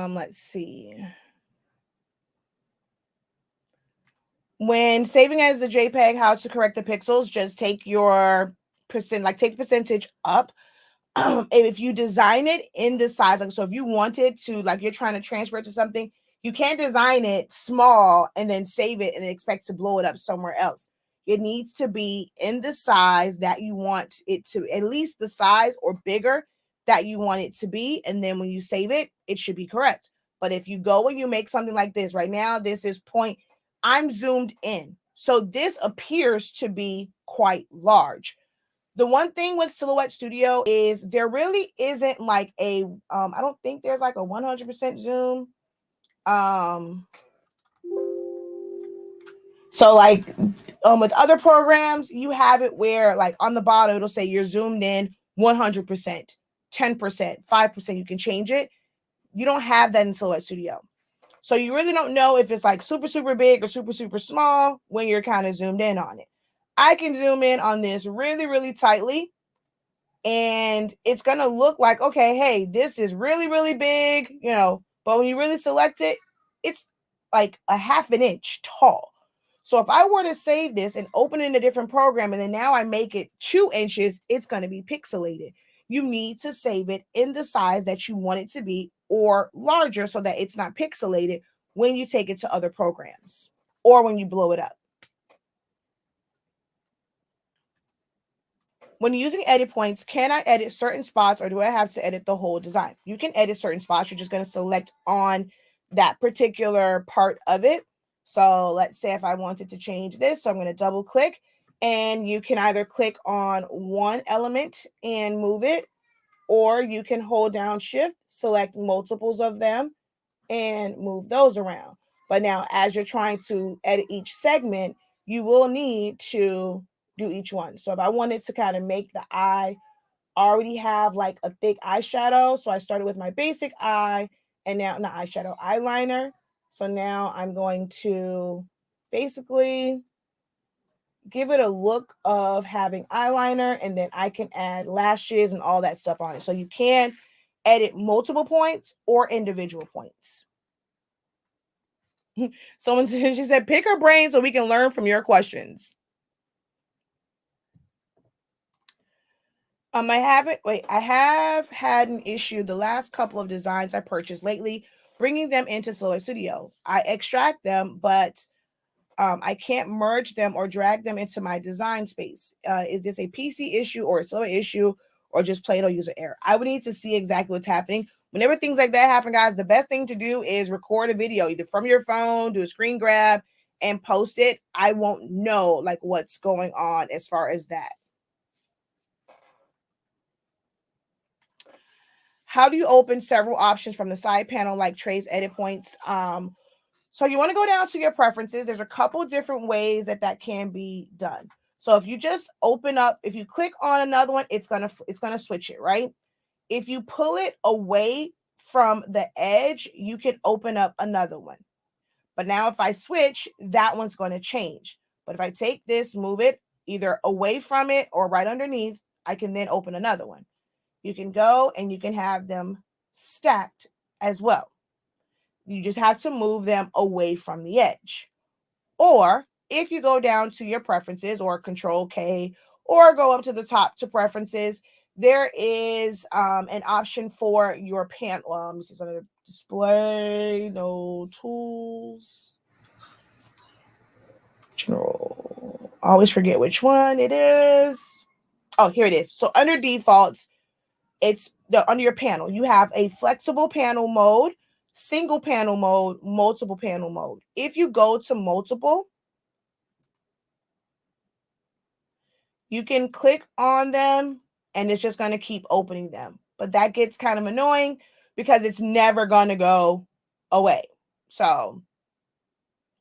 Let's see. When saving as a JPEG, how to correct the pixels, just take your take the percentage up. If you design it in the size, like, so if you wanted to, like, you're trying to transfer it to something, you can't design it small and then save it and expect to blow it up somewhere else. It needs to be in the size that you want it to, at least the size or bigger that you want it to be. And then when you save it, it should be correct. But if you go and you make something like this right now, this is point, I'm zoomed in. So this appears to be quite large. The one thing with Silhouette Studio is there really isn't like a, I don't think there's like a 100% zoom. So like with other programs, you have it where like on the bottom, it'll say you're zoomed in 100%, 10%, 5%. You can change it. You don't have that in Silhouette Studio. So you really don't know if it's like super, super big or super, super small when you're kind of zoomed in on it. I can zoom in on this really, really tightly. And it's going to look like, okay, hey, this is really, really big, you know, but when you really select it, it's like a half an inch tall. So if I were to save this and open it in a different program, and then now I make it 2 inches, it's going to be pixelated. You need to save it in the size that you want it to be or larger so that it's not pixelated when you take it to other programs or when you blow it up. When using edit points, can I edit certain spots or do I have to edit the whole design? You can edit certain spots. You're just going to select on that particular part of it. So let's say if I wanted to change this, so I'm going to double click and you can either click on one element and move it, or you can hold down shift, select multiples of them and move those around. But now as you're trying to edit each segment, you will need to do each one. So if I wanted to kind of make the eye already have like a thick eyeshadow, so I started with my basic eye and now not eyeshadow, eyeliner. So now I'm going to basically give it a look of having eyeliner, and then I can add lashes and all that stuff on it. So you can edit multiple points or individual points. Someone said, she said, pick her brain so we can learn from your questions. I have had an issue the last couple of designs I purchased lately, bringing them into Silhouette Studio. I extract them, but I can't merge them or drag them into my design space. Is this a PC issue or a Silhouette issue or just plain old user error? I would need to see exactly what's happening. Whenever things like that happen, guys, the best thing to do is record a video, either from your phone, do a screen grab, and post it. I won't know like what's going on as far as that. How do you open several options from the side panel like trace edit points? So you want to go down to your preferences. There's a couple different ways that can be done. So if you just open up, if you click on another one, it's gonna switch it, right? If you pull it away from the edge, you can open up another one. But now if I switch, that one's going to change. But if I take this, move it either away from it or right underneath, I can then open another one. You can go and you can have them stacked as well. You just have to move them away from the edge. Or if you go down to your preferences or Control K or go up to the top to preferences, there is an option for your panel. This is under display, no tools. General. I always forget which one it is. Oh, here it is. So under defaults, it's under your panel. You have a flexible panel mode, single panel mode, multiple panel mode. If you go to multiple, you can click on them and it's just going to keep opening them. But that gets kind of annoying because it's never going to go away. So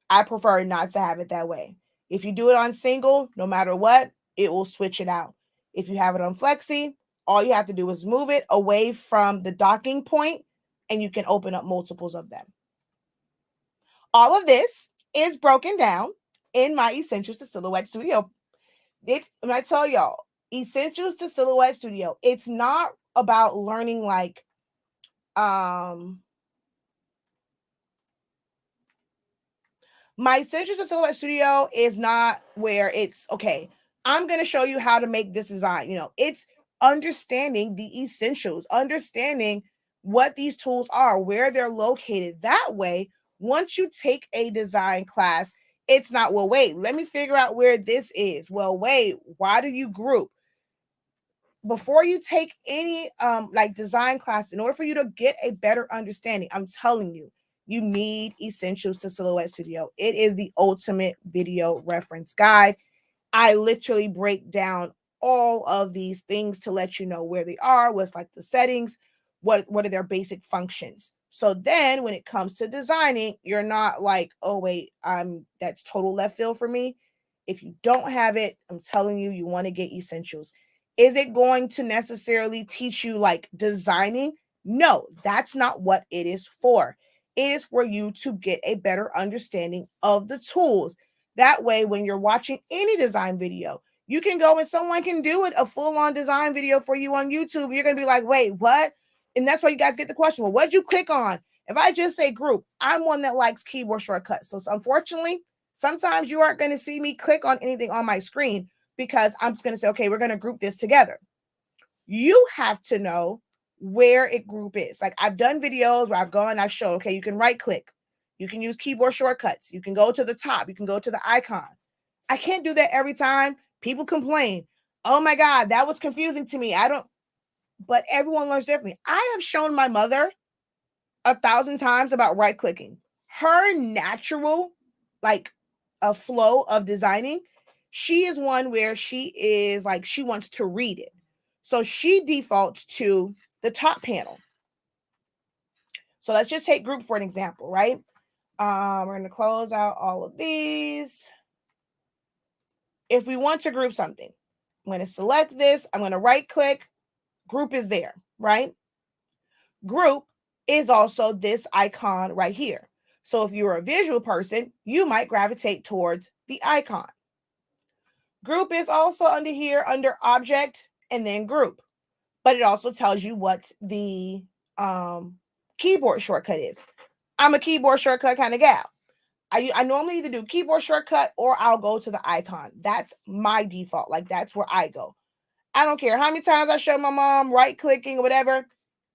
I prefer not to have it that way. If you do it on single, no matter what, it will switch it out. If you have it on flexi, all you have to do is move it away from the docking point and you can open up multiples of them. All of this is broken down in my Essentials to Silhouette Studio. When I tell y'all, Essentials to Silhouette Studio, it's not about learning like my Essentials to Silhouette Studio is not where it's okay, I'm going to show you how to make this design. It's understanding the essentials, understanding what these tools are, where they're located. That way, once you take a design class, it's not, well, wait, let me figure out where this is. Well, wait, why do you group? Before you take any like design class, in order for you to get a better understanding, I'm telling you, you need Essentials to Silhouette Studio. It is the ultimate video reference guide. I literally break down all of these things to let you know where they are, what's like the settings, what are their basic functions. So then when it comes to designing, you're not like, oh wait, that's total left field for me. If you don't have it, I'm telling you, you want to get Essentials. Is it going to necessarily teach you like designing? No, that's not what it is for. It is for you to get a better understanding of the tools. That way, when you're watching any design video, you can go and someone can do it, a full-on design video for you on YouTube. You're going to be like, wait, what? And that's why you guys get the question, well, what'd you click on? If I just say group, I'm one that likes keyboard shortcuts. So unfortunately, sometimes you aren't going to see me click on anything on my screen because I'm just going to say, okay, we're going to group this together. You have to know where it group is. Like I've done videos where I've gone, I've shown, okay, you can right click. You can use keyboard shortcuts. You can go to the top. You can go to the icon. I can't do that every time. People complain. Oh my God, that was confusing to me. But everyone learns differently. I have shown my mother 1,000 times about right clicking. Her natural, like a flow of designing, she is one where she is like, she wants to read it. So she defaults to the top panel. So let's just take group for an example, right? We're going to close out all of these. If we want to group something, I'm going to select this. I'm going to right click. Group is there, right? Group is also this icon right here. So if you're a visual person, you might gravitate towards the icon. Group is also under here, under object and then group. But it also tells you what the keyboard shortcut is. I'm a keyboard shortcut kind of gal. I normally either do keyboard shortcut or I'll go to the icon. That's my default. Like that's where I go. I don't care how many times I show my mom right clicking or whatever.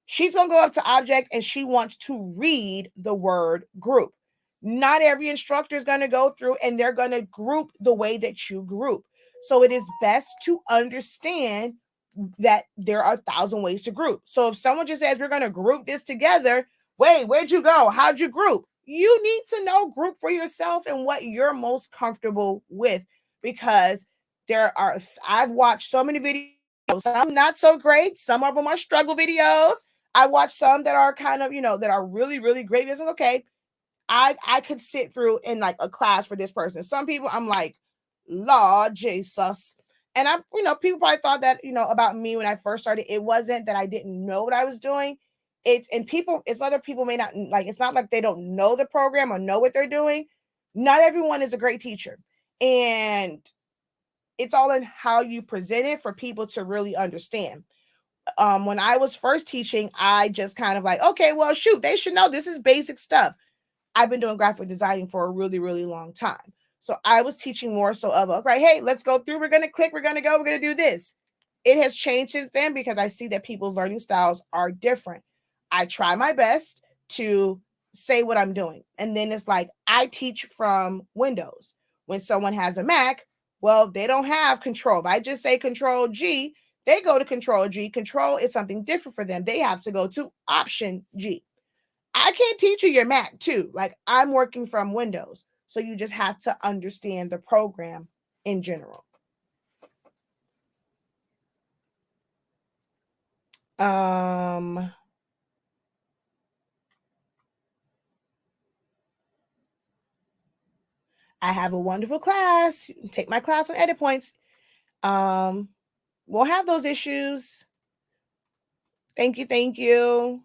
She's going to go up to object and she wants to read the word group. Not every instructor is going to go through and they're going to group the way that you group. So it is best to understand that there are 1,000 ways to group. So if someone just says we're going to group this together, wait, where'd you go? How'd you group? You need to know group for yourself and what you're most comfortable with, because I've watched so many videos, some not so great, some of them are struggle videos. I watched some that are kind of, that are really, really great. It's okay. I could sit through in like a class for this person. Some people I'm like, Lord Jesus. And people probably thought that, about me when I first started. It wasn't that I didn't know what I was doing. It's other people may not like, it's not like they don't know the program or know what they're doing. Not everyone is a great teacher. And it's all in how you present it for people to really understand. When I was first teaching, I just kind of like, okay, well, shoot, they should know this is basic stuff. I've been doing graphic designing for a really, really long time. So I was teaching more so of, okay, hey, let's go through. We're going to click. We're going to go. We're going to do this. It has changed since then because I see that people's learning styles are different. I try my best to say what I'm doing. And then it's like, I teach from Windows. When someone has a Mac, well, they don't have control. If I just say Control G, they go to Control G. Control is something different for them. They have to go to Option G. I can't teach you your Mac too. Like I'm working from Windows. So you just have to understand the program in general. I have a wonderful class. Take my class on edit points. We'll have those issues. Thank you. Thank you.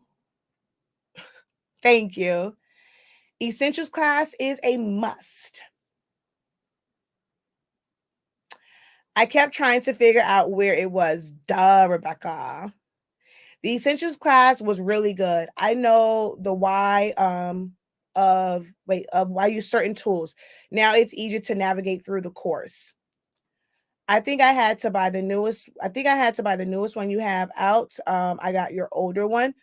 Thank you. Essentials class is a must. I kept trying to figure out where it was. Duh, Rebecca. The Essentials class was really good. I know the why of why use certain tools. Now it's easier to navigate through the course. I think I had to buy the newest. I think I had to buy the newest one you have out. I got your older one.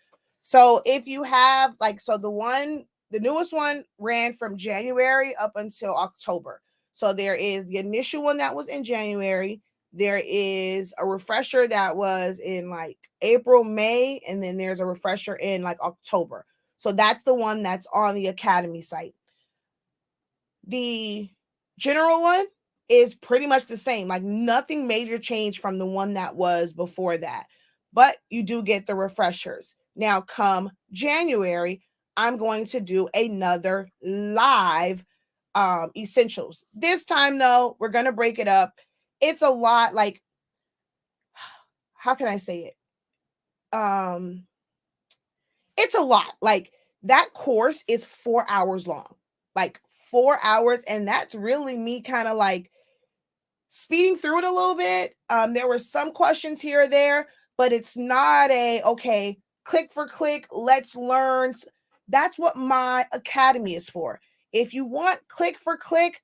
So if you have the newest one ran from January up until October. So there is the initial one that was in January. There is a refresher that was in like April, May, and then there's a refresher in like October. So that's the one that's on the Academy site. The general one is pretty much the same, like nothing major changed from the one that was before that, but you do get the refreshers. Now, come January, I'm going to do another live essentials. This time, though, we're going to break it up. It's a lot, like, how can I say it? It's a lot. Like, that course is 4 hours long, like 4 hours. And that's really me kind of like speeding through it a little bit. There were some questions here or there, but it's not okay, click for click, let's learn. That's what my academy is for. If you want click for click,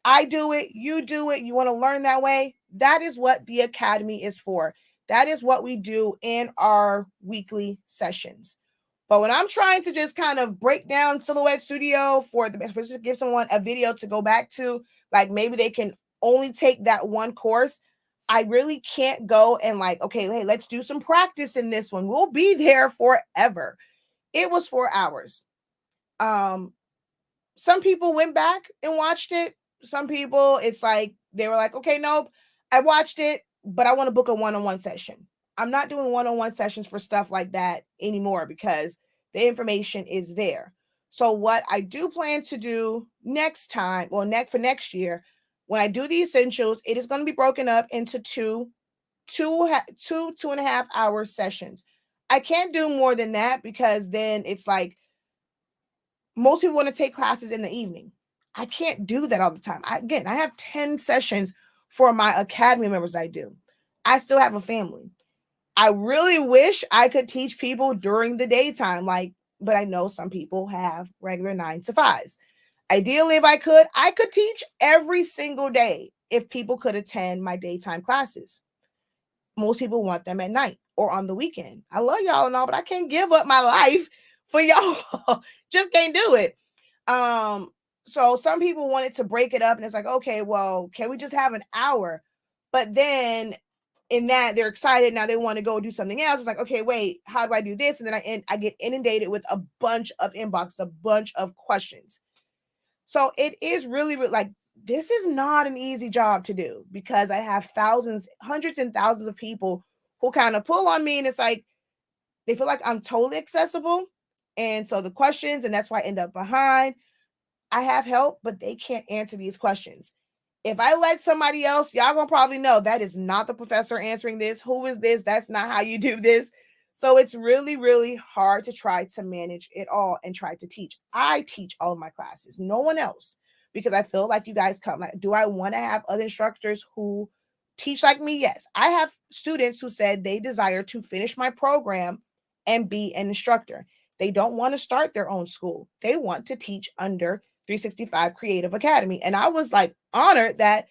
I do it, you do it, you want to learn that way, that is what the academy is for. That is what we do in our weekly sessions. But when I'm trying to just kind of break down Silhouette Studio for just give someone a video to go back to, like maybe they can only take that one course, I really can't go and like, okay, hey, let's do some practice in this one. We'll be there forever. It was 4 hours. Some people went back and watched it. Some people, it's like, they were like, okay, nope, I watched it, but I want to book a one-on-one session. I'm not doing one-on-one sessions for stuff like that anymore because the information is there. So what I do plan to do next time, for next year, when I do the essentials, it is going to be broken up into two and a half hour sessions. I can't do more than that because then it's like most people want to take classes in the evening. I can't do that all the time. I have 10 sessions for my academy members that I do. I still have a family. I really wish I could teach people during the daytime, but I know some people have regular 9 to 5s. Ideally, if I could teach every single day if people could attend my daytime classes. Most people want them at night or on the weekend. I love y'all and all, but I can't give up my life for y'all. Just can't do it. So some people wanted to break it up and it's like, okay, well, can we just have an hour? But then in that they're excited. Now they want to go do something else. It's like, okay, wait, how do I do this? And then I get inundated with a bunch of inbox, a bunch of questions. So it is really like, this is not an easy job to do because I have thousands, hundreds and thousands of people who kind of pull on me. And it's like, they feel like I'm totally accessible. And so the questions, and that's why I end up behind. I have help, but they can't answer these questions. If I let somebody else, y'all gonna probably know that is not the professor answering this. Who is this? That's not how you do this. So it's really, really hard to try to manage it all and try to teach. I teach all of my classes, no one else, because I feel like you guys come. Like, do I want to have other instructors who teach like me? Yes. I have students who said they desire to finish my program and be an instructor. They don't want to start their own school. They want to teach under 365 Creative Academy. And I was like honored that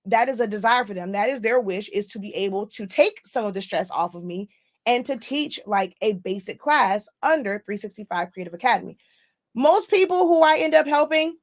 that is a desire for them. That is their wish, is to be able to take some of the stress off of me and to teach like a basic class under 365 Creative Academy. Most people who I end up helping,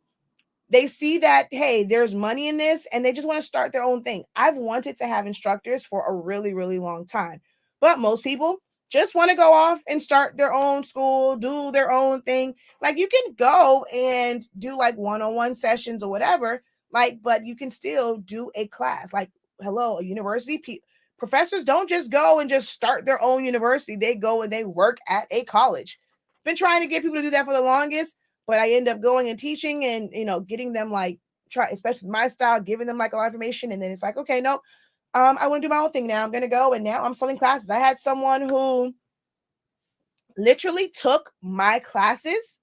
they see that, hey, there's money in this and they just want to start their own thing. I've wanted to have instructors for a really, really long time, but most people just want to go off and start their own school, do their own thing. Like, you can go and do like one-on-one sessions or whatever, like, but you can still do a class. Like, hello, a university. Professors don't just go and just start their own university. They go and they work at a college. Been trying to get people to do that for the longest, but I end up going and teaching and, getting them like try, especially my style, giving them like a lot of information. And then it's like, okay, no, I want to do my own thing now. I'm going to go. And now I'm selling classes. I had someone who literally took my classes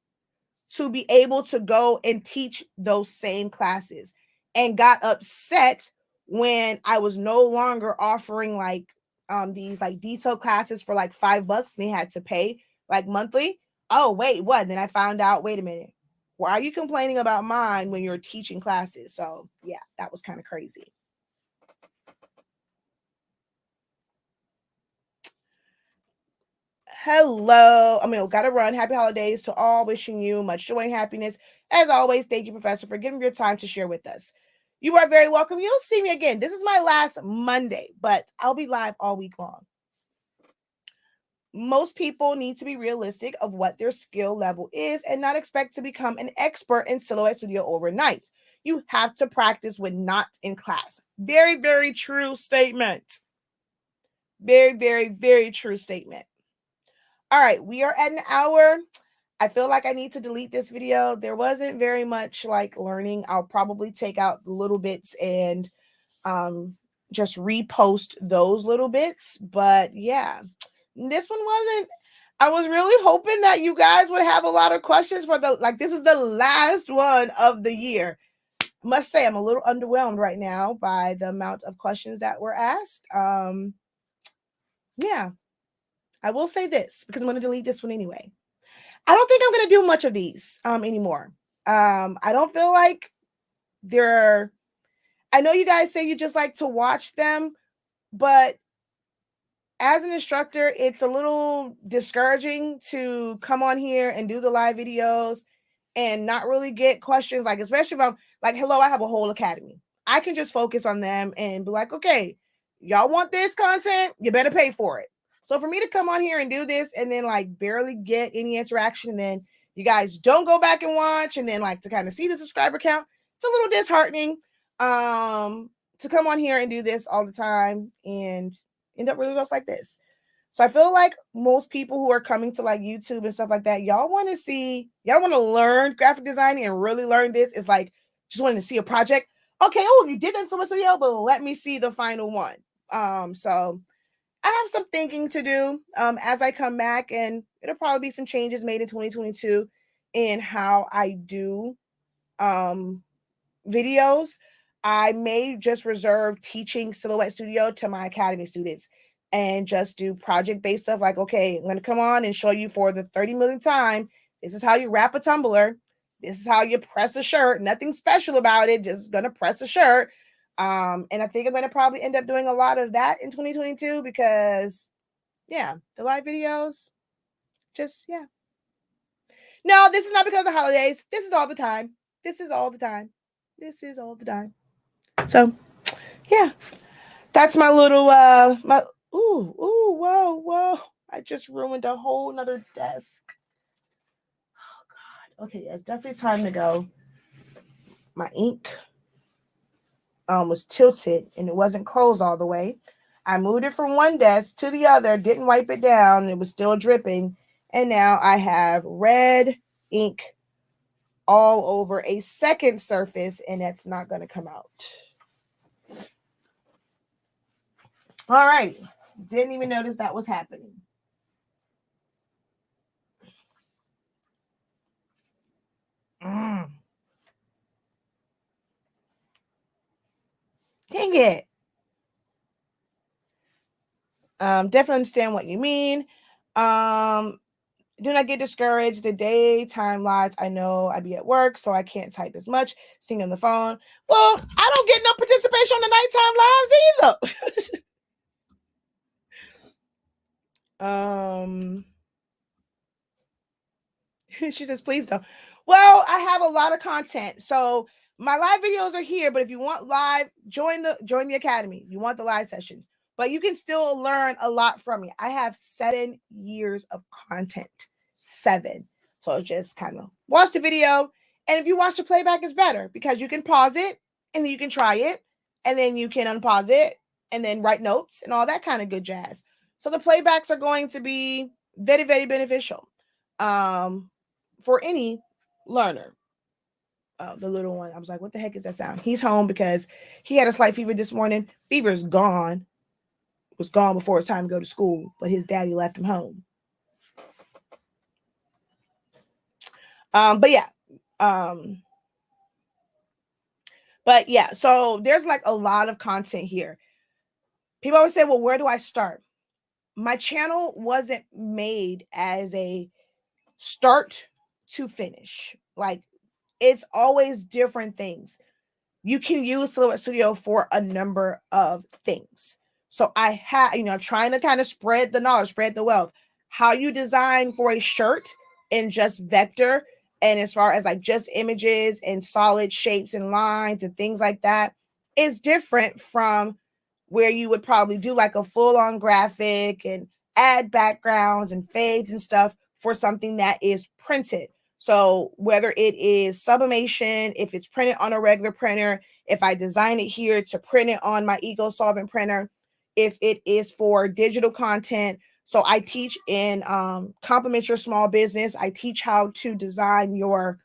to be able to go and teach those same classes and got upset when I was no longer offering like these like detailed classes for like $5 and they had to pay like monthly. Oh, wait, what? Then I found out, wait a minute. Why are you complaining about mine when you're teaching classes? So yeah, that was kind of crazy. Hello. Gotta run. Happy holidays to all. Wishing you much joy and happiness. As always, thank you, Professor, for giving your time to share with us. You are very welcome. You'll see me again. This is my last Monday, but I'll be live all week long. Most people need to be realistic of what their skill level is and not expect to become an expert in Silhouette Studio overnight. You have to practice when not in class. Very, very true statement. Very, very, very true statement. All right, we are at an hour. I feel like I need to delete this video. There wasn't very much like learning. I'll probably take out little bits and just repost those little bits. But yeah, this one wasn't. I was really hoping that you guys would have a lot of questions for this is the last one of the year. I must say I'm a little underwhelmed right now by the amount of questions that were asked. Yeah. I will say this because I'm going to delete this one anyway. I don't think I'm going to do much of these anymore. I don't feel like I know you guys say you just like to watch them, but as an instructor, it's a little discouraging to come on here and do the live videos and not really get questions, like, especially if I'm like, hello, I have a whole academy. I can just focus on them and be like, okay, y'all want this content? You better pay for it. So for me to come on here and do this and then like barely get any interaction, and then you guys don't go back and watch, and then like to kind of see the subscriber count, it's a little disheartening to come on here and do this all the time and end up with results like this. So I feel like most people who are coming to like YouTube and stuff like that, y'all want to learn graphic designing and really learn this. It's like just wanting to see a project. Okay, oh, you did that so much video, but let me see the final one. So I have some thinking to do as I come back, and it'll probably be some changes made in 2022 in how I do videos. I may just reserve teaching Silhouette Studio to my academy students and just do project-based stuff like, okay, I'm going to come on and show you for the 30 millionth time. This is how you wrap a tumbler. This is how you press a shirt. Nothing special about it. Just going to press a shirt. And I think I'm going to probably end up doing a lot of that in 2022 because, yeah, the live videos, just, yeah. No, this is not because of the holidays. This is all the time. This is all the time. This is all the time. So, yeah, that's my little, whoa. I just ruined a whole nother desk. Oh, God. Okay, it's definitely time to go. My ink was tilted and it wasn't closed all the way. I moved it from one desk to the other, didn't wipe it down. It was still dripping. And now I have red ink all over a second surface, and that's not going to come out. All right. Didn't even notice that was happening. Dang it. Definitely understand what you mean. Do not get discouraged. The daytime lives, I know I'd be at work, so I can't type as much. Sitting on the phone. Well, I don't get no participation on the nighttime lives either. She says, please don't. Well, I have a lot of content. So my live videos are here, but if you want live, join the academy. You want the live sessions, but you can still learn a lot from me. I have 7 years of content. 7. So just kind of watch the video. And if you watch the playback, it's better because you can pause it and then you can try it and then you can unpause it and then write notes and all that kind of good jazz. So the playbacks are going to be very, very beneficial for any learner. the little one. I was like, what the heck is that sound? He's home because he had a slight fever this morning. Fever's gone. Was gone before it's time to go to school, but his daddy left him home. But yeah, so there's like a lot of content here. People always say, well, where do I start? My channel wasn't made as a start to finish. Like, it's always different things. You can use Silhouette Studio for a number of things. So I have, trying to kind of spread the knowledge, spread the wealth. How you design for a shirt in just vector, and as far as like just images and solid shapes and lines and things like that, is different from where you would probably do like a full-on graphic and add backgrounds and fades and stuff for something that is printed. So whether it is sublimation, if it's printed on a regular printer, if I design it here to print it on my Ego Solvent printer, if it is for digital content. So I teach in Complement Your Small Business. I teach how to design your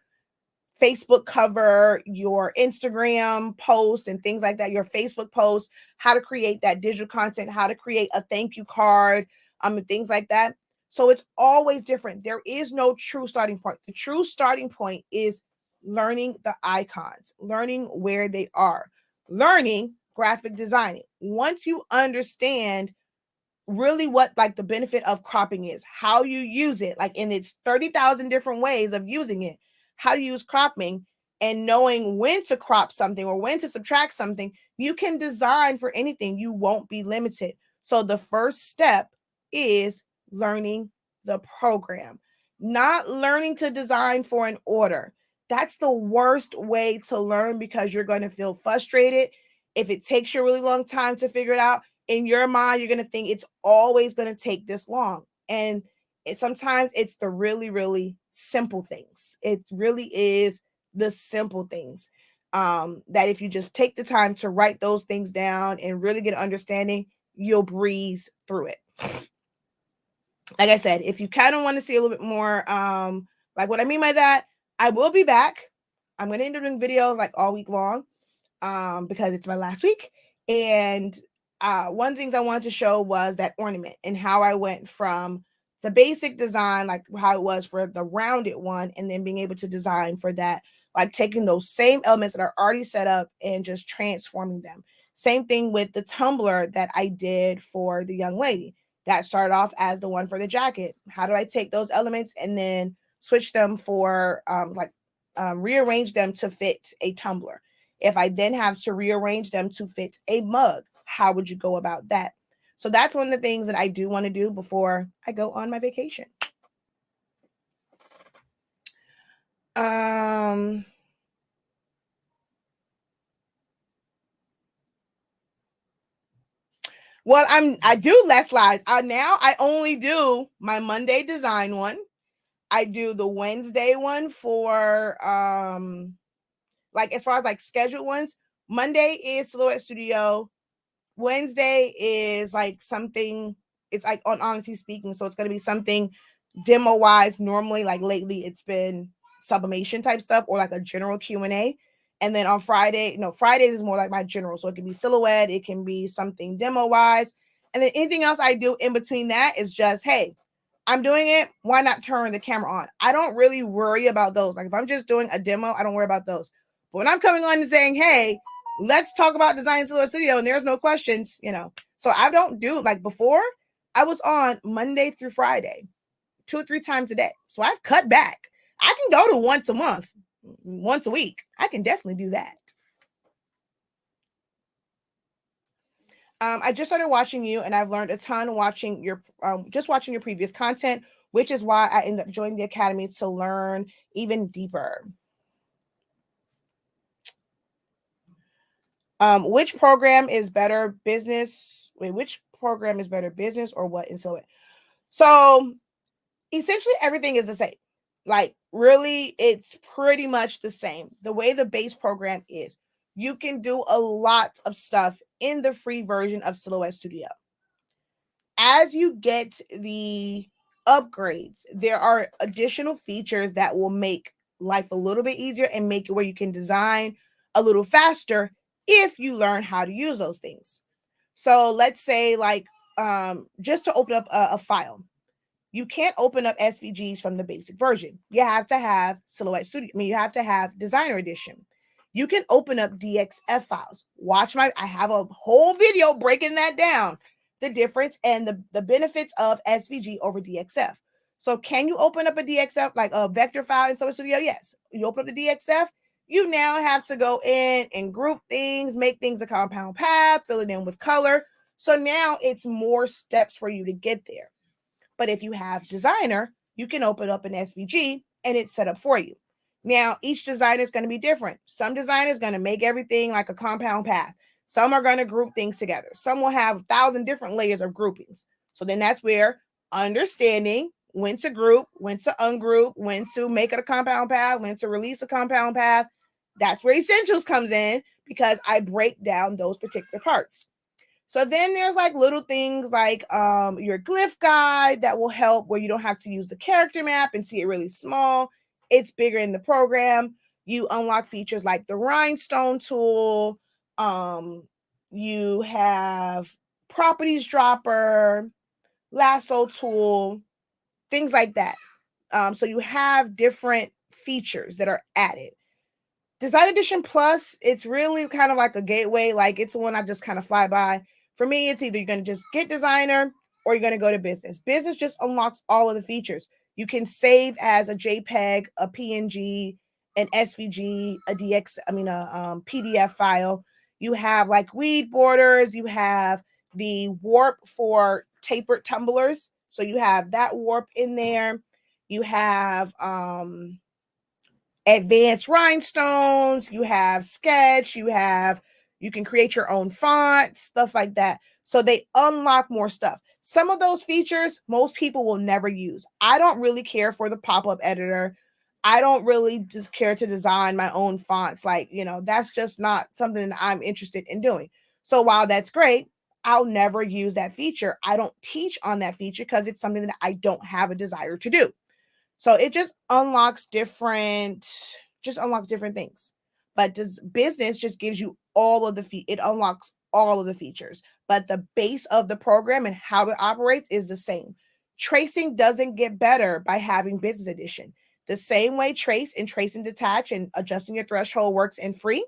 Facebook cover, your Instagram posts and things like that, your Facebook posts, how to create that digital content, how to create a thank you card, and things like that. So it's always different. There is no true starting point. The true starting point is learning the icons, learning where they are, learning graphic designing. Once you understand really what like the benefit of cropping is, how you use it, like in its 30,000 different ways of using it, how to use cropping and knowing when to crop something or when to subtract something, you can design for anything. You won't be limited. So the first step is learning the program, not learning to design for an order. That's the worst way to learn because you're going to feel frustrated. If it takes you a really long time to figure it out, in your mind, you're going to think it's always going to take this long. And sometimes it's the really, really simple things. It really is the simple things that if you just take the time to write those things down and really get an understanding, you'll breeze through it. Like I said, if you kind of want to see a little bit more like what I mean by that, I will be back. I'm going to end up doing videos like all week long because it's my last week. And one of the things I wanted to show was that ornament and how I went from the basic design, like how it was for the rounded one, and then being able to design for that, like taking those same elements that are already set up and just transforming them. Same thing with the tumbler that I did for the young lady. That started off as the one for the jacket. How do I take those elements and then switch them for rearrange them to fit a tumbler? If I then have to rearrange them to fit a mug, how would you go about that? So that's one of the things that I do want to do before I go on my vacation. Well, I do less lives. I only do my Monday design one. I do the Wednesday one for like as far as like scheduled ones. Monday is Silhouette Studio. Wednesday is like something, it's like on Honestly Speaking. So it's going to be something demo wise. Normally, like lately, it's been sublimation type stuff or like a general Q&A. And then on Fridays is more like my general. So it can be silhouette, it can be something demo wise. And then anything else I do in between that is just, hey, I'm doing it. Why not turn the camera on? I don't really worry about those. Like if I'm just doing a demo, I don't worry about those. But when I'm coming on and saying, hey, let's talk about design Silhouette Studio, and there's no questions, So I don't do like before. I was on Monday through Friday, 2 or 3 times a day. So I've cut back. I can go to once a month, once a week. I can definitely do that. I just started watching you, and I've learned a ton watching your watching your previous content, which is why I ended up joining the academy to learn even deeper. Which program is better business? Which program is better business or what in Silhouette? So essentially everything is the same. Like really, it's pretty much the same. The way the base program is, you can do a lot of stuff in the free version of Silhouette Studio. As you get the upgrades, there are additional features that will make life a little bit easier and make it where you can design a little faster if you learn how to use those things. So let's say like just to open up a file, you can't open up SVGs from the basic version. You have to have Silhouette Studio. I mean, you have to have Designer Edition. You can open up DXF files. I have a whole video breaking that down, the difference and the benefits of SVG over DXF. So can you open up a DXF, like a vector file in Silhouette Studio? Yes. You open up the DXF, you now have to go in and group things, make things a compound path, fill it in with color. So now it's more steps for you to get there. But if you have Designer, you can open up an SVG and it's set up for you. Now, each designer is going to be different. Some designers are going to make everything like a compound path. Some are going to group things together. Some will have 1,000 different layers of groupings. So then that's where understanding when to group, when to ungroup, when to make it a compound path, when to release a compound path. That's where Essentials comes in, because I break down those particular parts. So then there's like little things like your glyph guide that will help, where you don't have to use the character map and see it really small. It's bigger in the program. You unlock features like the Rhinestone tool. You have properties dropper, lasso tool, things like that. So you have different features that are added. Design Edition Plus, it's really kind of like a gateway. Like it's the one I just kind of fly by. For me, it's either you're going to just get Designer or you're going to go to Business. Business just unlocks all of the features. You can save as a JPEG, a PNG, an SVG, a PDF file. You have like weed borders. You have the warp for tapered tumblers. So you have that warp in there. You have advanced rhinestones. You have sketch. You can create your own fonts, stuff like that. So they unlock more stuff. Some of those features, most people will never use. I don't really care for the pop-up editor. I don't really just care to design my own fonts. Like, that's just not something that I'm interested in doing. So while that's great, I'll never use that feature. I don't teach on that feature because it's something that I don't have a desire to do. So it just unlocks different things. But Business just gives you all of it unlocks all of the features. But the base of the program and how it operates is the same. Tracing doesn't get better by having Business Edition. The same way trace and detach and adjusting your threshold works in free,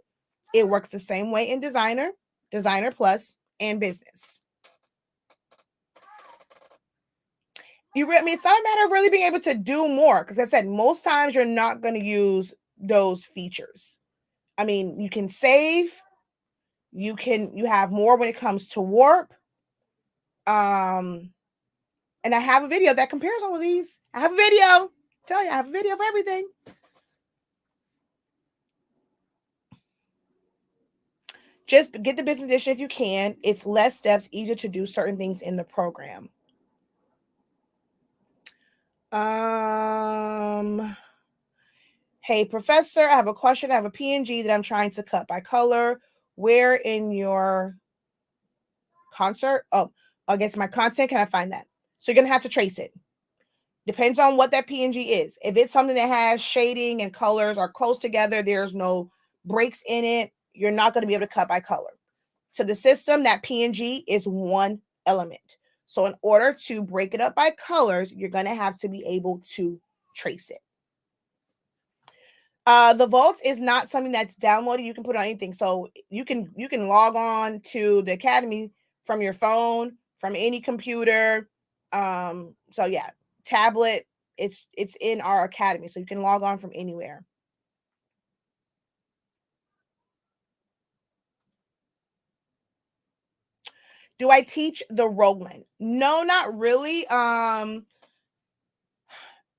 it works the same way in Designer, Designer Plus, and Business. It's not a matter of really being able to do more. Because I said, most times you're not going to use those features. I mean, you can save. You have more when it comes to warp. And I have a video that compares all of these. I have a video. I have a video for everything. Just get the Business Edition if you can. It's less steps, easier to do certain things in the program. Hey, Professor, I have a question. I have a PNG that I'm trying to cut by color. Where in your concert? Oh, I guess my content, can I find that? So you're going to have to trace it. Depends on what that PNG is. If it's something that has shading and colors are close together, there's no breaks in it, you're not going to be able to cut by color. To the system, that PNG is one element. So in order to break it up by colors, you're going to have to be able to trace it. The Vault is not something that's downloaded. You can put on anything. So you can log on to the Academy from your phone, from any computer. So yeah, tablet, it's in our Academy. So you can log on from anywhere. Do I teach the Rogueline? No, not really. I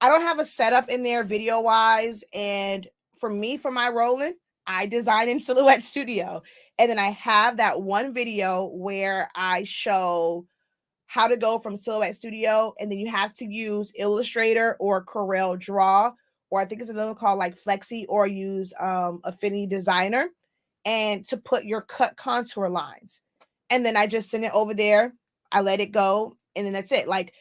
don't have a setup in there video wise. And for my Rogueline, I design in Silhouette Studio. And then I have that one video where I show how to go from Silhouette Studio. And then you have to use Illustrator or Coreldraw, or I think it's another called like Flexi, or use Affinity Designer, and to put your cut contour lines. And then I just send it over there. I let it go. And then that's it. Like,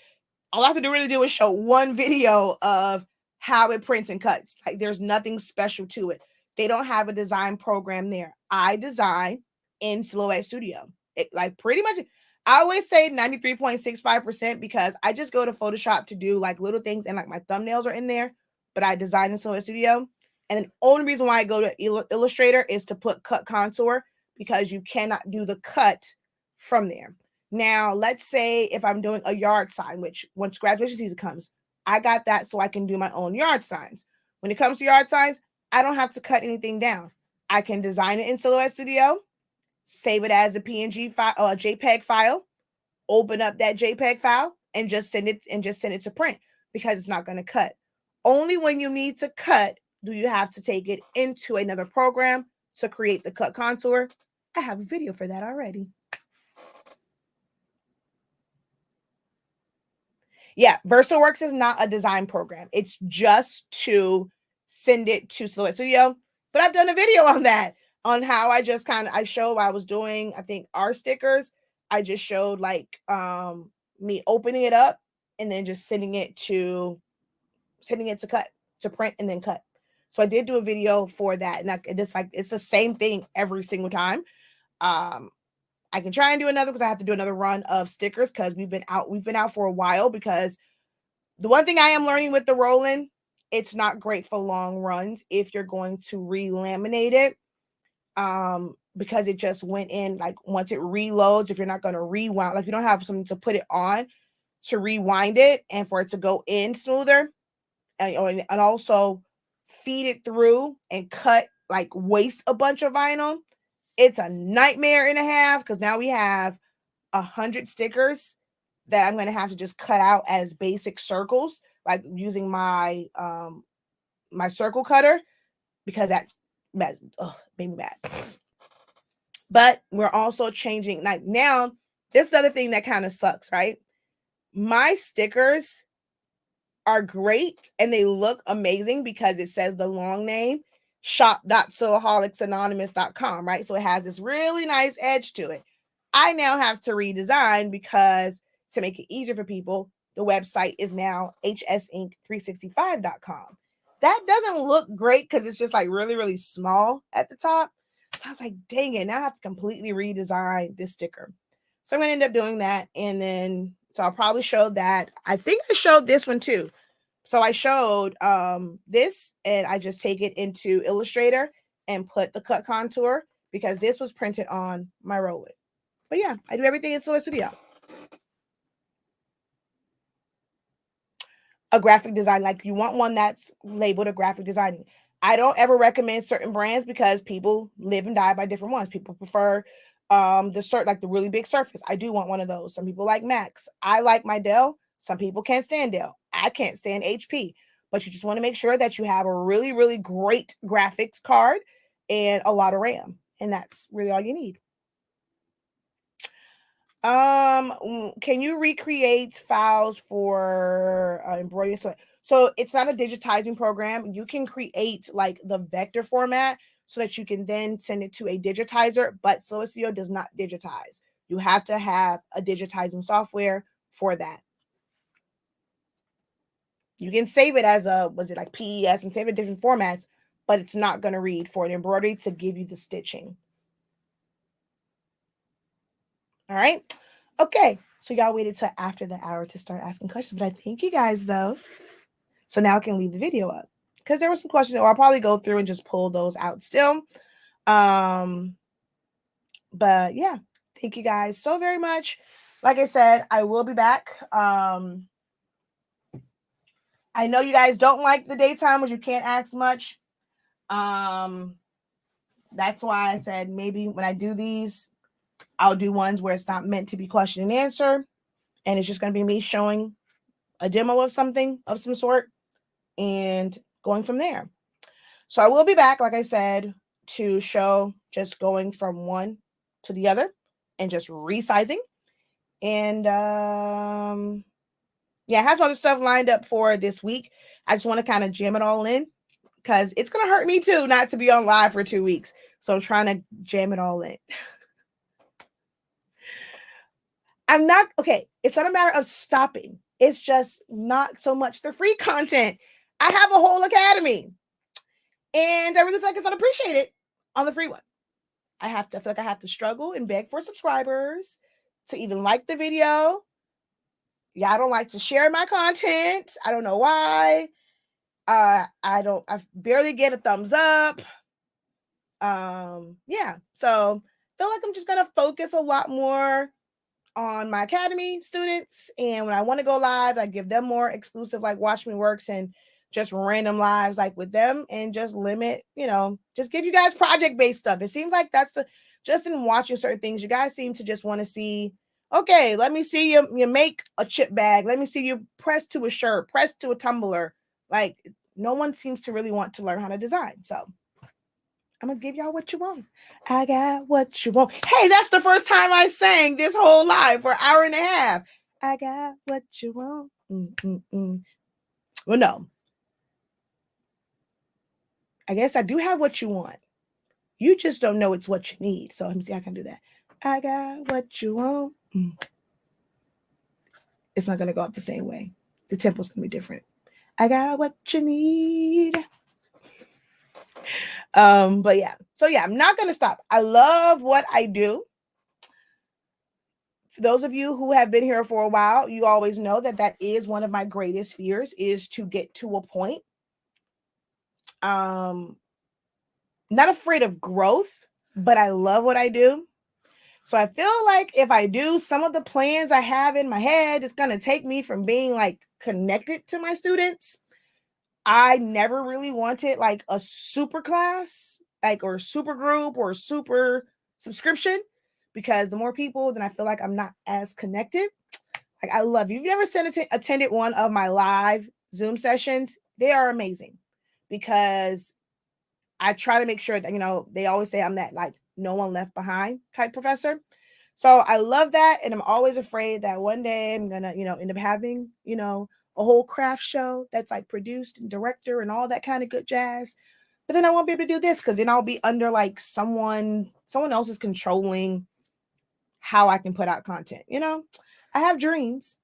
all I have to really do is show one video of how it prints and cuts. Like there's nothing special to it. They don't have a design program there. I design in Silhouette Studio. It, like pretty much, I always say 93.65% because I just go to Photoshop to do like little things and like my thumbnails are in there, but I design in Silhouette Studio. And the only reason why I go to Illustrator is to put cut contour because you cannot do the cut from there. Now, let's say if I'm doing a yard sign, which once graduation season comes, I got that so I can do my own yard signs. When it comes to yard signs, I don't have to cut anything down. I can design it in Silhouette Studio, save it as a PNG file or a JPEG file, open up that JPEG file and just send it to print because it's not going to cut. Only when you need to cut do you have to take it into another program to create the cut contour. I have a video for that already. Yeah, VersaWorks is not a design program. It's just to send it to Silhouette Studio. But I've done a video on that, on how I just I showed I was doing, I think, our stickers. I just showed like me opening it up and then just sending it to cut, to print and then cut. So I did do a video for that. And it's the same thing every single time. I can try and do another because I have to do another run of stickers because we've been out for a while, because the one thing I am learning with the Roland, it's not great for long runs if you're going to re-laminate it. Because it just went in, like once it reloads, if you're not going to rewind, like you don't have something to put it on to rewind it and for it to go in smoother, and also feed it through and cut, like waste a bunch of vinyl. It's a nightmare and a half because now we have 100 stickers that I'm going to have to just cut out as basic circles, like using my my circle cutter, because that made me mad. But we're also changing, like now, this is the other thing that kind of sucks, right? My stickers are great and they look amazing because it says the long name, shop.silaholics.anonymous.com, right? So it has this really nice edge to it. I now have to redesign because to make it easier for people, the website is now hsink365.com. That doesn't look great because it's just like really, really small at the top. So I was like, dang it, now I have to completely redesign this sticker. So I'm going to end up doing that. And then, so I'll probably show that. I think I showed this one too. So I showed this, and I just take it into Illustrator and put the cut contour because this was printed on my Roland. But yeah, I do everything in Silhouette Studio. A graphic design, like you want one that's labeled a graphic designing. I don't ever recommend certain brands because people live and die by different ones. People prefer the really big Surface. I do want one of those. Some people like Macs. I like my Dell. Some people can't stand Dell. I can't stand HP. But you just want to make sure that you have a really, really great graphics card and a lot of RAM. And that's really all you need. Can you recreate files for embroidery? So it's not a digitizing program. You can create like the vector format so that you can then send it to a digitizer, but Silhouette Studio does not digitize. You have to have a digitizing software for that. You can save it as like PES and save it in different formats, but it's not going to read for an embroidery to give you the stitching. All right. Okay. So y'all waited till after the hour to start asking questions, but I thank you guys though. So now I can leave the video up because there were some questions, or I'll probably go through and just pull those out still. But yeah, thank you guys so very much. Like I said, I will be back. I know you guys don't like the daytime, which you can't ask much. That's why I said maybe when I do these, I'll do ones where it's not meant to be question and answer. And it's just going to be me showing a demo of something of some sort and going from there. So I will be back, like I said, to show just going from one to the other and just resizing. And yeah, I have some other stuff lined up for this week. I just want to kind of jam it all in because it's going to hurt me too not to be on live for 2 weeks. So I'm trying to jam it all in. It's not a matter of stopping. It's just not so much the free content. I have a whole academy, and I really feel like it's not appreciated on the free one. I feel like I have to struggle and beg for subscribers to even like the video. Y'all don't like to share my content. I don't know why. I barely get a thumbs up. Yeah. So I feel like I'm just gonna focus a lot more on my academy students, and when I want to go live, I give them more exclusive like watch me works and just random lives like with them, and just limit, just give you guys project-based stuff. It seems like that's just in watching certain things, you guys seem to just want to see, okay, let me see you make a chip bag, let me see you press to a shirt, press to a tumbler. Like, no one seems to really want to learn how to design. So I'm gonna give y'all what you want. I got what you want. Hey, that's the first time I sang this whole live for an hour and a half. I got what you want. Well, no. I guess I do have what you want. You just don't know it's what you need. So let me see, I can do that. I got what you want. It's not gonna go up the same way. The tempo's gonna be different. I got what you need. But yeah, so yeah, I'm not gonna stop. I love what I do. For those of you who have been here for a while, you always know that is one of my greatest fears, is to get to a point. Not afraid of growth, but I love what I do. So I feel like if I do some of the plans I have in my head, it's gonna take me from being like connected to my students. I never really wanted like a super class, like, or super group or super subscription, because the more people, then I feel like I'm not as connected. Like, I love you. If you've ever attended one of my live Zoom sessions, they are amazing, because I try to make sure that, they always say I'm that like no one left behind type professor. So I love that. And I'm always afraid that one day I'm going to, end up having, a whole craft show that's like produced and director and all that kind of good jazz. But then I won't be able to do this, because then I'll be under like someone else is controlling how I can put out content. I have dreams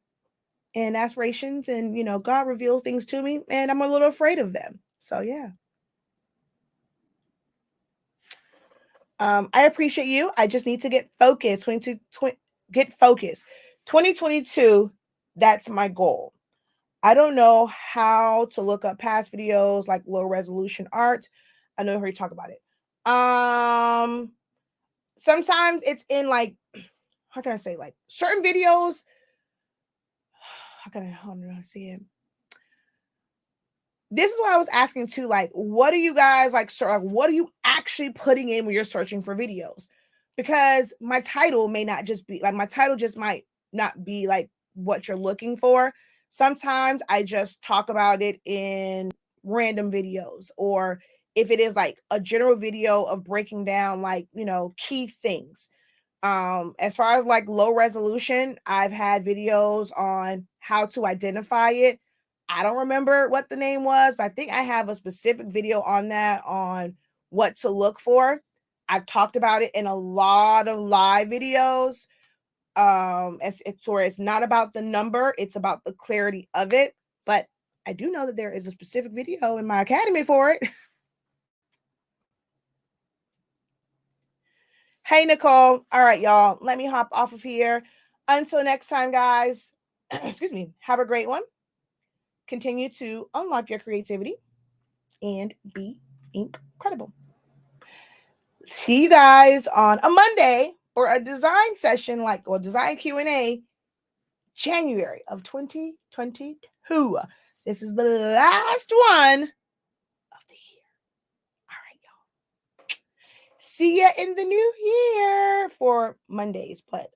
and aspirations, and, God reveals things to me, and I'm a little afraid of them. So yeah. I appreciate you. I just need to get focused. Get focused. 2022, that's my goal. I don't know how to look up past videos like low resolution art. I know I already talked about it. Sometimes it's in like, how can I say, like certain videos. I don't know how to see it. This is why I was asking too, like, what are you guys like, what are you actually putting in when you're searching for videos? Because my title may not just be like, my title just might not be like what you're looking for. Sometimes I just talk about it in random videos, or if it is like a general video of breaking down like, key things. As far as like low resolution, I've had videos on how to identify it. I don't remember what the name was, but I think I have a specific video on that, on what to look for. I've talked about it in a lot of live videos. It's not about the number, it's about the clarity of it. But I do know that there is a specific video in my academy for it. Hey, Nicole. All right, y'all. Let me hop off of here. Until next time, guys. Excuse me. Have a great one. Continue to unlock your creativity and be incredible. See you guys on a Monday or a design session, or design Q&A, January of 2022. This is the last one of the year. All right, y'all. See ya in the new year for Mondays, but